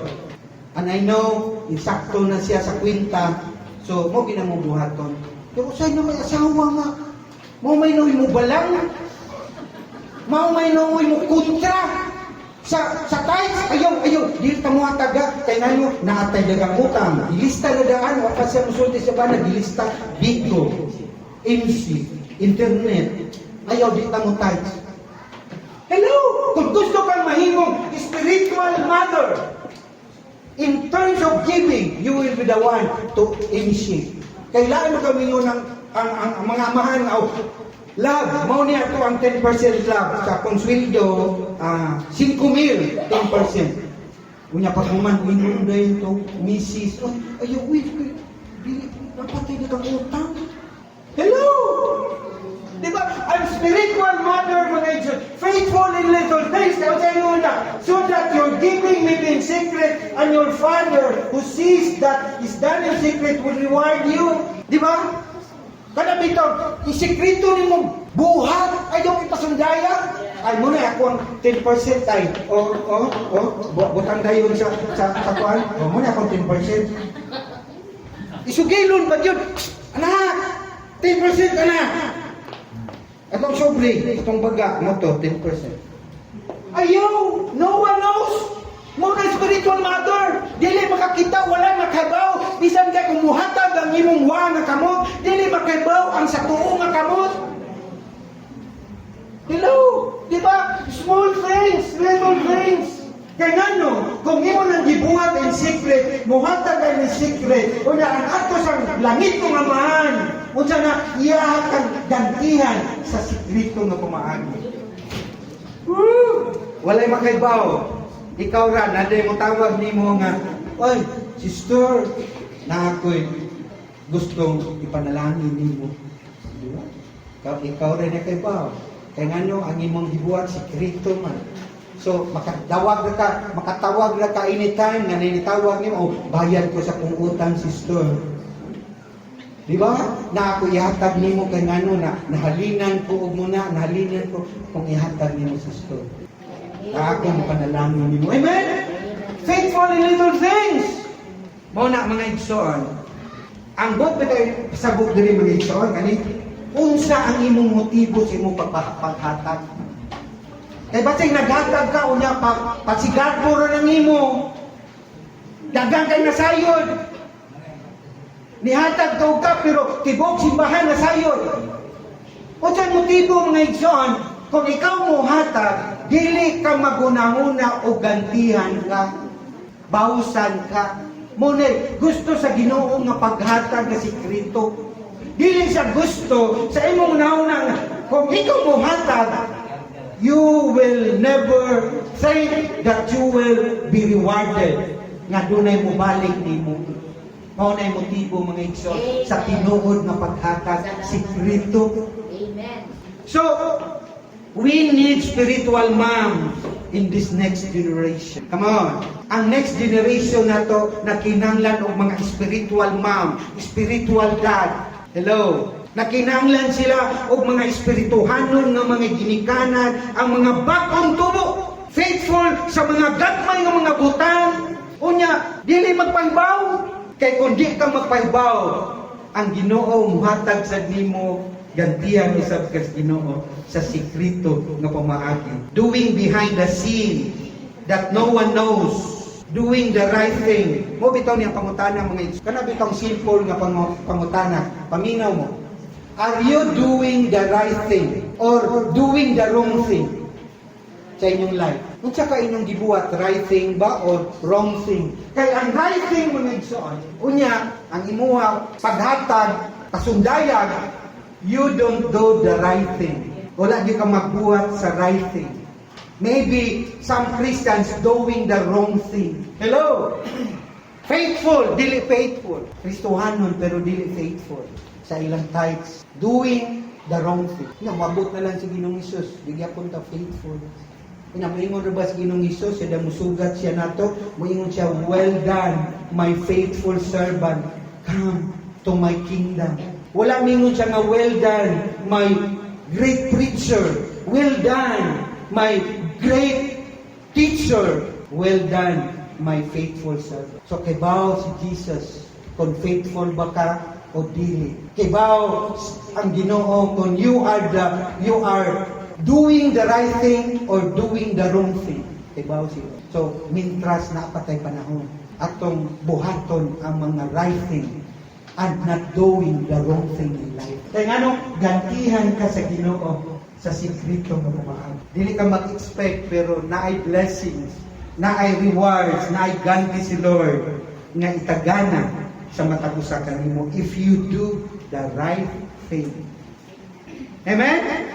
And I know insakto na siya sa kwenta. So mo ginamubuhaton. Pero sa inyo may asawa nga. Mo may noy mo balang. Mo may noy mo kontra. Sa tithes ayaw dili ta mo hataga kay nganyo naatay dagang utang. Ilista na daan wa pa siya musulti sa bana ilista Bigo, MC, internet. Ayaw di ta mo tithes. Hello! Kung gusto kang mahimong spiritual mother, in terms of giving, you will be the one to initiate. Kailangan mo kami yun ang mga amahan love, mao niya ito ang 10% love sa konsweldo, 5,000, 10%. Unya pa kuman, inon dahil ito, misis, ayaw, napatay na kang utang. Hello! Diba? Ang spiritual mother mga igsoon, faithful in little things, so that your giving may be in secret, and your Father who sees that is done in secret will reward you. Diba? Kada bitaw, isikreto ni mo buhat, ayaw ipasundaya. Ay mo na ako ang 10% ay. Butang dayon sa kuan. Mo na akong 10%. Isugilon ba yun? Anak, 10% anak. Atong sobre, itong baga mo to, 10%. Ayaw! No one knows! Mo na spiritual mother! Dili makakita, wala makabaw! Bisan ka kumuhatag ang imong wa nga kamot, dili makabaw ang sa tuo nga kamot! Hello! Di ba? Small things, little things! Kaya nga no, kung imo nang gibuhat in secret, muhatag ka in secret, o na ang ato sa langit kong amahan, unsa na iyahat kang gantihan sa sikrito nga pamaagi. Walay makaibaw. Ikaw ra naday mo tawag nimo nga, oy, sister, na ako'y gustong ipanalangin nimo. Di ba? Ikaw rin nakaibaw. Kaya nga no, ang imong gibuhat sikrito man. So, makatawag na ka anytime nga ninitawag nimo, bayad ko sa kong utang, sister. Di ba? Na ako ihatag nimo kay ngano na nahalinan ko nahalinan ko kung ihatag nimo sister. Na ako mapanalangin nimo. Amen. Faithful in little things. Mao na mga igsoon. Ang bot bitay pasabot diri mga igsoon kani unsa ang imong motibo sa imong paghatag? Kay basig naghatag ka unya pasigado ro nang imo. Dagang kay nasayod. Nihatag ka pero tibok simbahan na sayod. Unsay motibo mga igsoon? Kung ikaw mo hatag, dili ka magunahuna o gantihan ka, bawsan ka. Muna gusto sa Ginoo nga paghatag nga sikreto. Dili sa gusto sa imong nauna kung ikaw mo hatag, you will never think that you will be rewarded. Nga dunay mo balik nimo. Mao na motibo mga igsoon sa tinuod nga paghatag sikreto. Amen. So, we need spiritual moms in this next generation. Come on. Ang next generation na to, nakinanglan og mga spiritual mom, spiritual dad. Hello. Nakinanglan sila og mga espirituhanon nga mga ginikanan, ang mga bagong tubo, faithful sa mga gagmay nga mga butang. Unya, dili magpahibaw. Kay kung di ka magpahibaw, ang Ginoo muhatag sa nimo gantihan isab ka sa Ginoo sa sikreto nga pamaagi. Doing behind the scene that no one knows. Doing the right thing. Mo bitaw niyang pangutana mga kana bitaw simple nga pangutana. Paminaw mo. Are you doing the right thing or doing the wrong thing sa inyong life? Unsa ka inyong gibuhat, right thing ba or wrong thing? Kay ang right thing mga igsoon, unya ang imuha paghatag, kasundayag, you don't do the right thing. Wala di ka magbuhat sa right thing. Maybe some Christians doing the wrong thing. Hello? Faithful, dili faithful. Kristohanon pero dili faithful sa ilang tithes. Doing the wrong thing. Mabot na lang si Ginoong Hesus. Bigyan punta faithful. Inamingon na ba si Ginoong Hesus? Siya musugat siya nato. Muingon siya, well done, my faithful servant. Come to my kingdom. Wala mingon siya nga, well done, my great preacher. Well done, my great teacher. Well done, my faithful servant. So kibaw si Jesus, kung faithful ba ka o dili. Kibaw ang Ginoo kung you are doing the right thing or doing the wrong thing. Kibaw siya. So mintras na patay panahon atong buhaton ang mga right thing and not doing the wrong thing in life. Kaya nga gantihan ka sa Ginoo sa sikreto nga bumaan. Dili ka mag-expect pero naay blessings, naay rewards, naay ganti si Lord nga itagana sa matag usa kanimo if you do the right thing. Amen?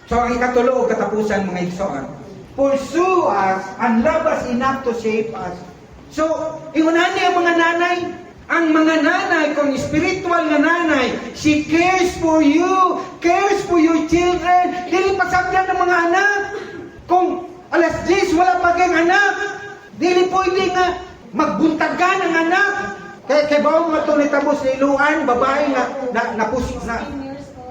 So ang ikatulo o katapusan mga igsoon, pursue us and love us enough to save us. So, ingunahan niya ang mga nanay. Ang mga nanay, kung spiritual na nanay, she cares for you, cares for your children. Dili pasagdan ng mga anak. Kung alas 10, wala pa kayong anak, dili pwede nga magbuntagan ang anak. Kaya bawa nga ito nitabos na iluan, babae na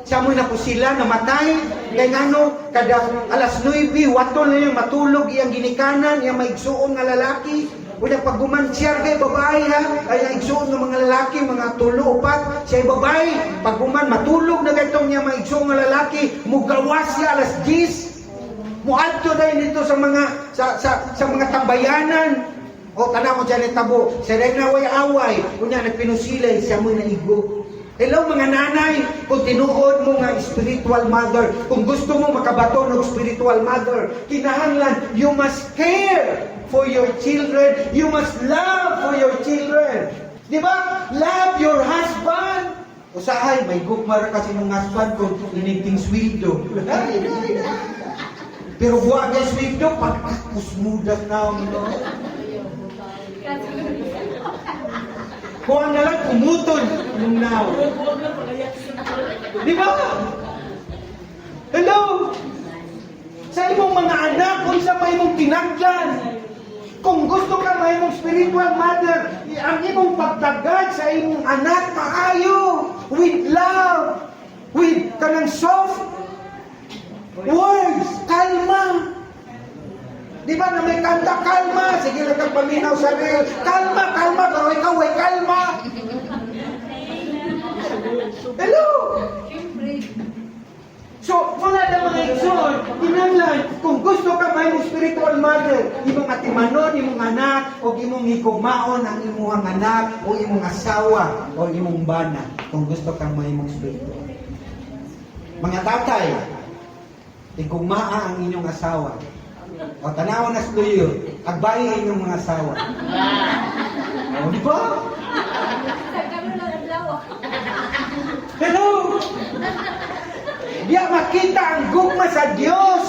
siya mo na po sila, namatay. Kaya nga kada alas 9, watol na yung matulog, iyang ginikanan, iyang maigsuon nga lalaki. Una pag gumansyar kay babae ha, ay igsuon ng mga lalaki, mga tulo, upat, siya babae, pag matulog na gaytong niya maigsuon nga lalaki, mugawas siya alas 10. Muadto dahil nito sa mga tambayanan. O tanaw mo dyan tabo, siya rin na away, kunya nagpinusilay, siya mo'y naigo. Hello mga nanay, kung tinuod mo nga spiritual mother, kung gusto mo makabato ng spiritual mother, kinahanglan, you must care for your children, you must love for your children. Di ba? Love your husband. Usahay, may gugmar kasi ng husband kung initing sweldo. Pero buwag ang sweldo, pagkakusmudas na no? Kuha na lang, umutol yung now. Di ba? Hello? Sa imong mga anak, kung sa may imong tinagdan, kung gusto ka may imong spiritual mother, ang imong pagtagad sa imong anak, maayo, with love, with kanang soft words, kalma. Di ba na may kanta, kalma, sige lang kang paminaw sa real, kalma, pero ikaw ay kalma. Hello? So, mga na mga igsoon, kinanglan, kung gusto ka may mong spiritual mother, imong atimanon, imong anak, o imong higugmaon ang imong anak, o imong asawa, o imong bana, kung gusto ka may mong spiritual. Mga tatay, higugmaa ang inyong asawa. O tanawan na studio, agbayin inyong mga asawa. O di ba? Hello? Diya makita ang gugma sa Diyos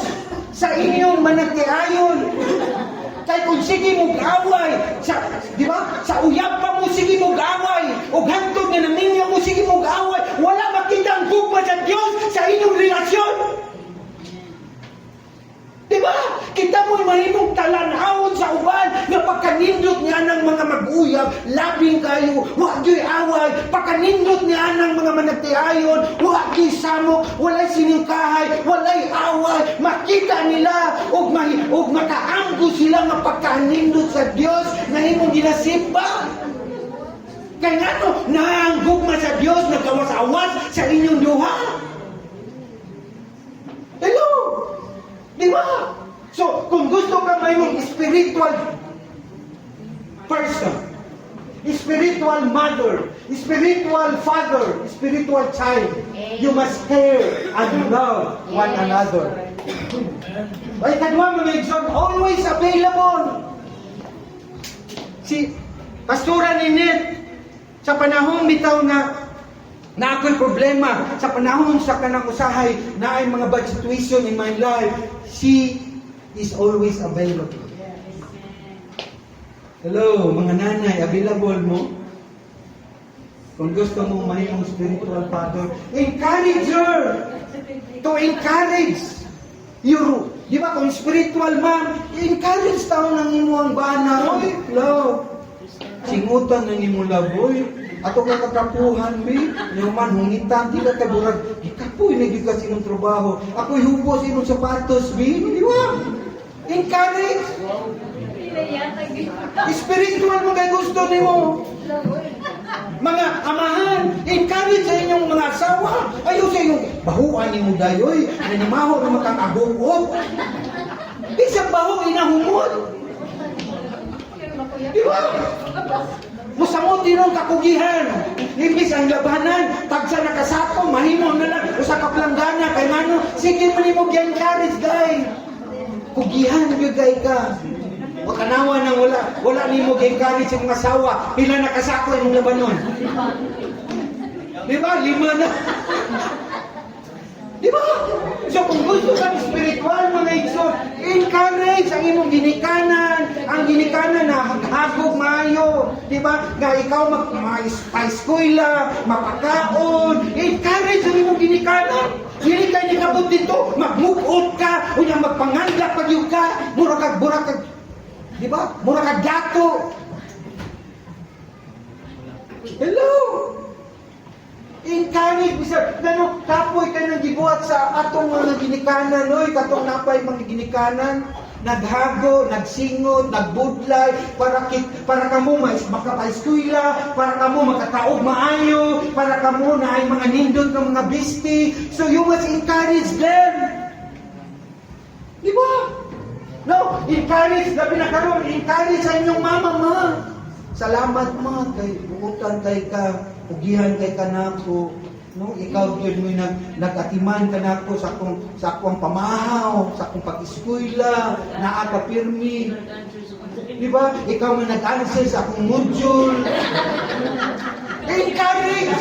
sa inyong manatiayon. Kaya kung sige mong away, di ba? Sa uyab pa mo sige mong away, o hantod na naminyo mo sige mong away, wala makita ang gugma sa Diyos sa inyong relasyon. Diba? Kita mo'y mahimong talanhawon sa uban na pagkanindot niya ng mga mag-uyab, labing kayo, wag yo'y away, pagkanindot niya ng mga managtiayon, wag yo'y samok, walay siningkahay, walay away, makita nila, ug makaanggo sila nga pagkanindot sa Diyos na himong ginasimba. Kaya nga no, naanggugma sa Diyos, nagawas-awas sa inyong duha. Hello? Di ba? So, kung gusto ka may mong spiritual person, spiritual mother, spiritual father, spiritual child, you must care and love one another. Ay, kadwa mga igsoon, always available. Si Pastora Ninit, sa panahon bitaw na ako'y problema, sa panahon sa kanang usahay, na ay mga bad situation in my life, she is always available. Hello, mga nanay, available mo? Kung gusto mo mahimong spiritual father, encourage her to encourage you. Di ba, kung spiritual mom, encourage tao ng imuang bana. Oy, love. Singutan ng imo laboy. Ato ka kakapuhan, bi. Naman, hungitan, di ka kaburag. Ikapoy, nagigas inong trabaho. Ako'y hubos inong sapatos, bi. Di ba? Encourage. Spiritual mo kay gusto ni mo. Mga amahan, encourage sa inyong mga asawa. Ayaw sa inyong bahuan ni mo dayoy. Nanimaho na makakagugot. Isang baho inahumot. Di ba? Musamot din ang kakugihan. Imbis ang labanan, tagsa na kasako, mahimo na lang. Usa ka planggana, kay mano, sige man mo encourage, guys. Kugihan yun, guys ka. Makanawa nang wala ni mo encourage yung asawa. Pila na kasako yung labanon. Di ba? 5 na. Di ba? So kung gusto kang spiritual, mga igsoon, encourage ang imong ginikanan. Ang ginikanan na maghagog maayo. Di ba? Nga ikaw ma-eskwela, mapakaon. Encourage ang imong ginikanan. Hindi ka nikabot dito, mag-move out ka, o yung magpangandla pag yung ka, burakag, di ba? Burakag gato. Hello! Encourage, bisa, gano, kapoy ka nang gibuhat sa atong mga ginikanan, oy, katong napay mga ginikanan, naghago, nagsingot, nagbudlay, para kamo makapaiskwila, para kamo makataog maayo, para kamo na ay mga nindot ng mga bisti. So you must encourage them. Di ba? No, encourage, labi na karon, encourage sa inyong mama, ma. Salamat, ma, kay buutan kay ka, pugihan kay kanako. No, ikaw gyud mo nagatiman kanako sa akong pamahaw, sa akong pag-eskwela, naa ka pirmi. Di ba? Ikaw man nag-answer sa akong module. Encourage!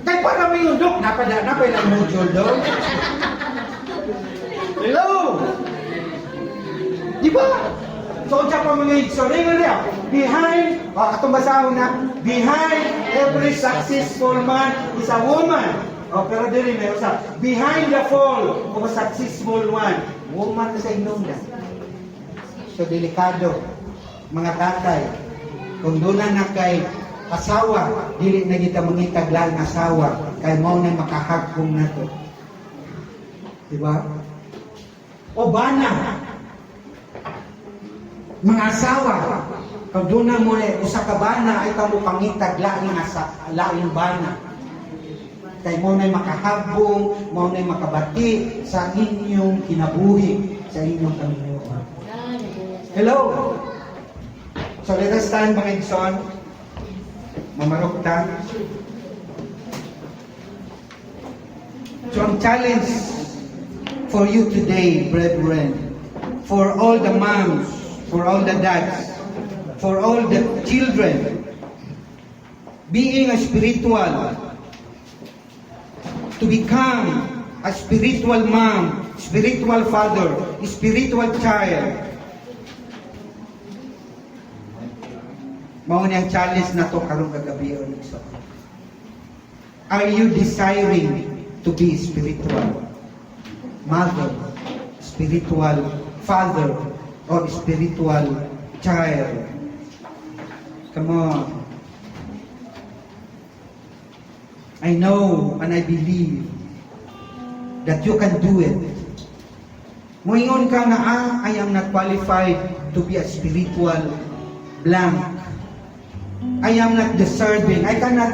Kay para may yung dok, napay lang module do. Hello! Di ba? So, siya pa mga sorry nga behind, atong basahon na, behind every successful man is a woman. Pero dili may usa. Behind the fall of a successful one, woman sa inyong na. So, delikado. Mga tatay, kung doon na kay asawa, dili na kita mangitag lang asawa, kay mo na makahagkong na to. Diba? O bana, mga asawa, kung doon na mo usa ka bana, ay kamo pangitag laing bana. Kay mo na makahabong, mo na makabati sa inyong kinabuhi, sa inyong Panginoon. Hello? So let us stand, mga igsoon. Mamarokta. So ang challenge for you today, brethren, for all the moms, for all the dads, for all the children, being a spiritual, to become a spiritual mom, spiritual father, spiritual child. Mao ni ang challenge na to karong kagabi. Are you desiring to be spiritual mother, spiritual father, or spiritual child? Come on. I know and I believe that you can do it. Moingon ka nga, I am not qualified to be a spiritual blank. I am not deserving. I cannot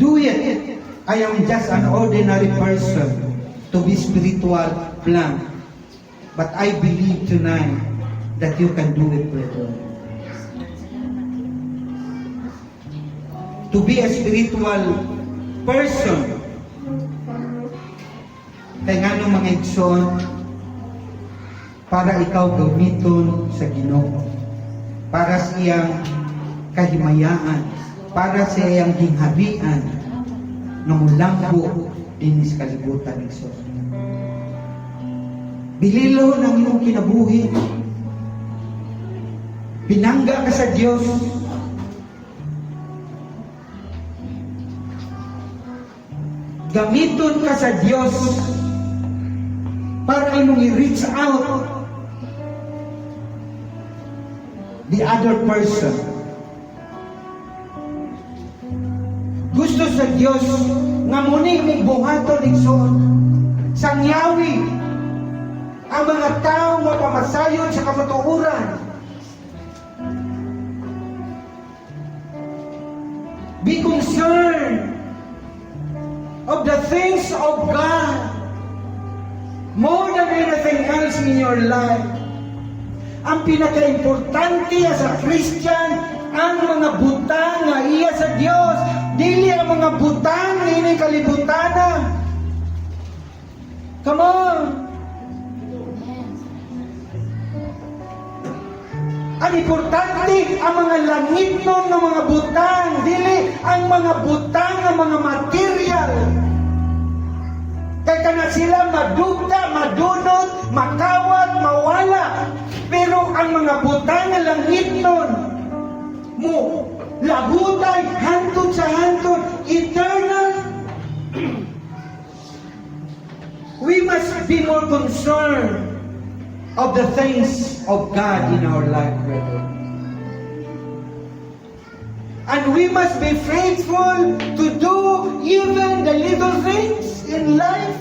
do it. I am just an ordinary person to be spiritual blank. But I believe tonight that you can do it, brethren. To be a spiritual person, kaya nga nung mga igsoon, para ikaw gamiton sa Ginoo, para sa iyang kahimayaan, para sa iyang gingharian, na mulambo din sa kalibutan ng Diyos. Bililo ng iyong kinabuhi. Pinangga ka sa Diyos. Gamiton ka sa Diyos para imong i-reach out the other person. Gusto sa Diyos nga muni imong buhaton igsoon sangyawi ang mga tao mapamasayon sa kamatuoran. Be concerned of the things of God more than anything else in your life. Ang pinaka-importante sa Christian, ang mga butang nga iya sa Dios, dili ang mga butang nga ini kalibutan. Come on. Ang importante ang mga langit nun ng mga butang, dili ang mga butang ng mga material. Kaya na sila madugta, madunot, makawat, mawala. Pero ang mga butang ng langit nun, mo, labutay, hantod sa hantod, eternal. We must be more concerned of the things of God in our life, brethren. And we must be faithful to do even the little things in life.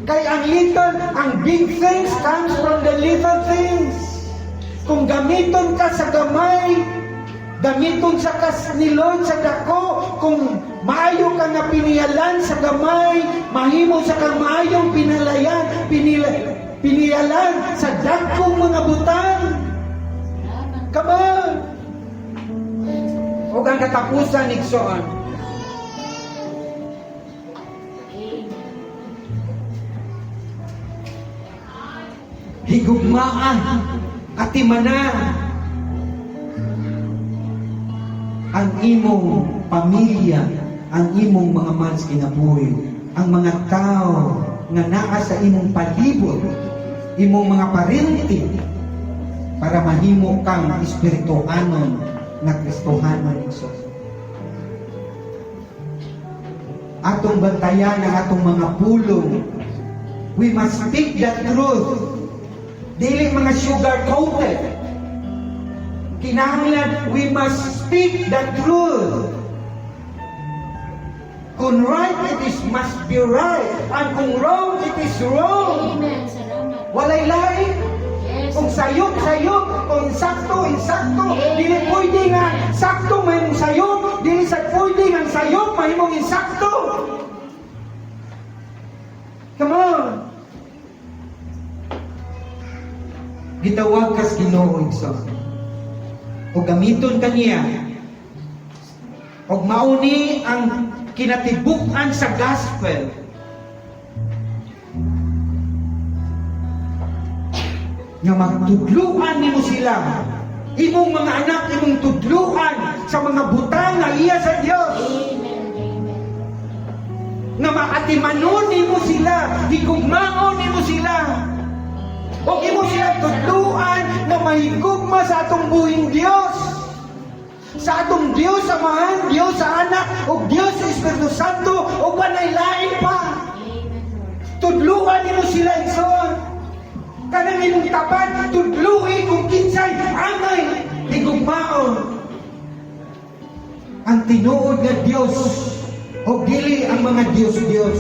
Kaya ang big things comes from the little things. Kung gamiton ka sa gamay, gamiton sa kasnilon sa dako, kung maayo ka nga piniyalan sa gamay, mahimo sa kang maayong piniyalan sa dakong mga butang. Come on! O ang katapusan, igsoon. Higugmaan at timana ang imong pamilya, ang imong mga mans kinabuhi, ang mga tao nga naa sa imong palibot, imong mga parinti, para mahimo kang espirituhanon na Kristohanon Isus. Atong bantayan ang atong mga pulong. We must speak the truth. Dili mga sugar-coated. Kinahanglan, we must speak the truth. Kung right, it is must be right. And kung wrong, it is wrong. Amen. Salamat. Walay lahi. Yes. Kung sayop, sayop. Kung insakto, insakto. Dili pwede nga sakto mahimong sayop. Dili sa pwede nga sayop mahimong insakto. Come on. Gitawag kas Ginoo igsoon. O gamiton kaniya. O mauni ang kinatibuk-an sa gospel. Nga magtudluan nimo sila. Imong mga anak, imong tudluan sa mga butang na iya sa Dios. Nga maatimanon nimo sila, higugmaon nimo sila. O imo sila tudluan na mahigugma sa atong buhing Dios. Sa atong Dios Amahan, Dios sa Anak, o Dios sa Espiritu Santo, o banay-lain pa. Tudluan nimo sila igsoon. Kanang imong tapat, tudluin kung kinsay amay higugmaon. Ang tinuod nga Dios, o dili ang mga Dios-Dios.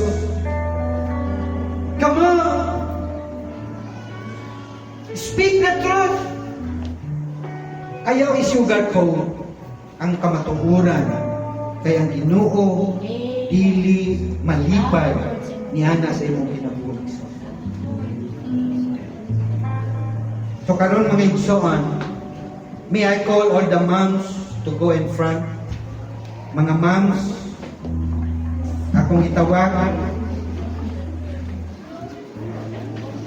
Come on! Speak the truth. Ayaw i-sugarcoat ang kamatuoran. Kaya ang Ginoo dili malipay niana sa imong kinabuhi. So karon mga igsoon, may I call all the moms to go in front. Mga moms, akong itawagan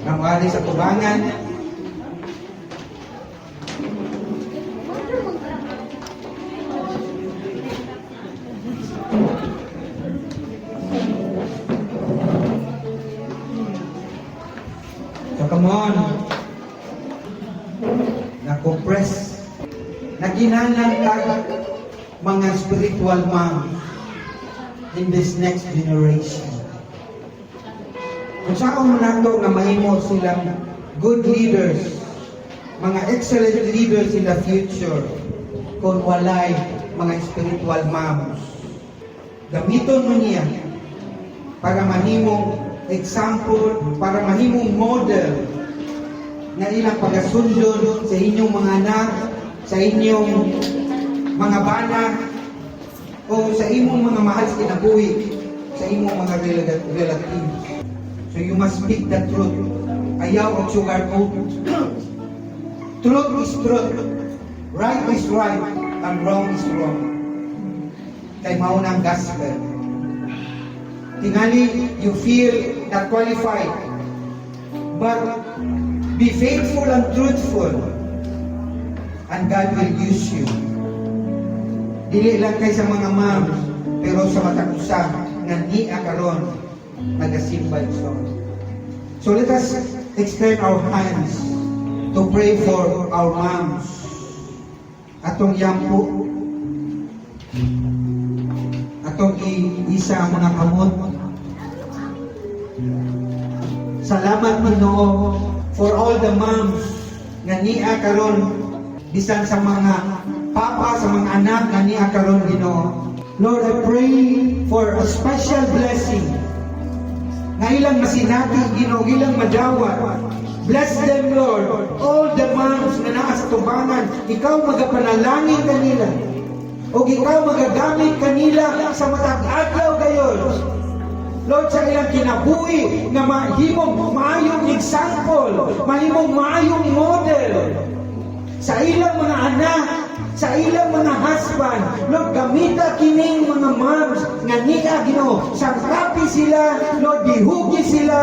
na moali sa tubangan. So come on. ginanan kag mga spiritual moms in this next generation. Kung saan mo nato nga mahimo silang good leaders, mga excellent leaders in the future, kung walay mga spiritual moms. Gamiton mo niya para mahimong example, para mahimong model na ilang pagasundon sa inyong mga anak, sa inyong mga bana, o sa imong mga mahal sa kinabuhi, sa imong mga relatives. So you must speak the truth. Ayaw og sugarcoat. Truth is truth. Right is right. And wrong is wrong. Kay maunang gospel. Tingali, you feel not qualified. But be faithful and truthful. And God will use you. Dili lang kay sa mga moms, pero sa matag usa nga ni akaron nagasimbay so. So let us extend our hands to pray for our moms. Atong yampo, atong isa ang mga kamot. Salamat Ginoo for all the moms nga niya karon bisan sa mga papa, sa mga anak nga niya karon Ginoo. Lord, I pray for a special blessing na ilang masinati Ginoo, ilang madawat. Bless them, Lord. All the moms na naa sa tubangan, ikaw magapanalangin kanila. O ikaw magagamit kanila sa matag adlaw gayon. Lord, sa ilang kinabuhi na mahimong maayong example, mahimong maayong model sa ilang mga anak, sa ilang mga husband. Lord, gamita kining mga moms nga niya Ginoo. Sangkapi sila, Lord, dihugi sila,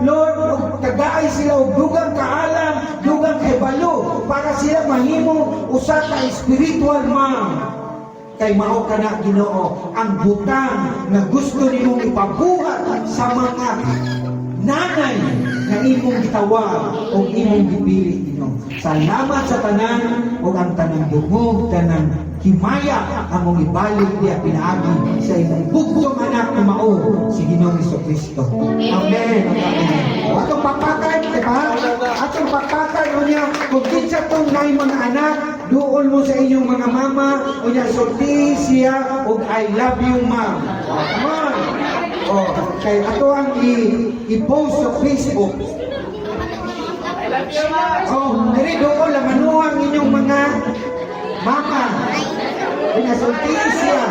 Lord, tagaay sila og dugang kaalam, dugang kebalo para sila mahimong usa ka spiritual mom. Kay mao kana Ginoo ang butang na gusto nimong ipabuhat sa mga nanay na imong gitawag o imong gipili Ginoo. Salamat sa tanan o ang tanang dungog, tanang himaya among ibalik niya pinaagi sa imong bugtong anak na mao si Ginoong Jesucristo. Amen. Amen. O atong papatay, diba? Atong papatay o niya kung kinsa tong nay mga anak, duol mo sa inyong mga mama o niya sulti siya og I love you ma'am. Come on. Oh, kay ato ang i-post sa Facebook. Oh, diri doon lamanuang inyong mga mama. Pinasulti siya.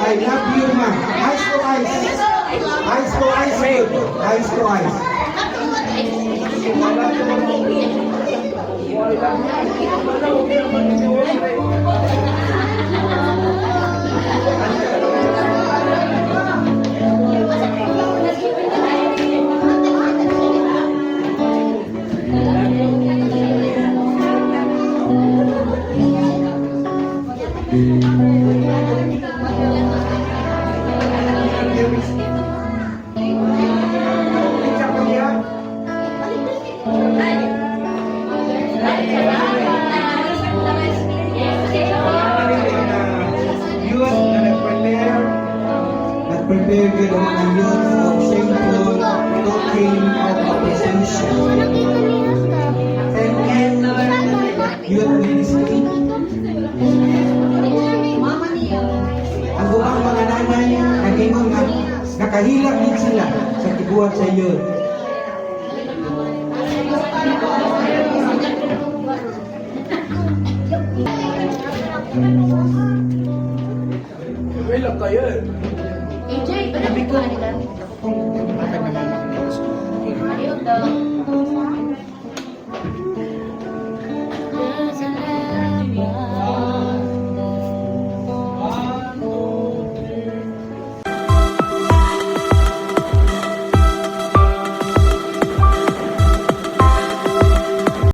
I love you, ma. Eyes to eyes. Eyes to eyes. Eyes to eyes. Prepare good ang mga youth of shameful talking of opposition. And youth ministry. Ang ubang mga nanay, nag-ingon nga, nakahilak din sila sa tibuhat sa youth. Wala kayo. AJ, panabi ko nila. Ayun daw.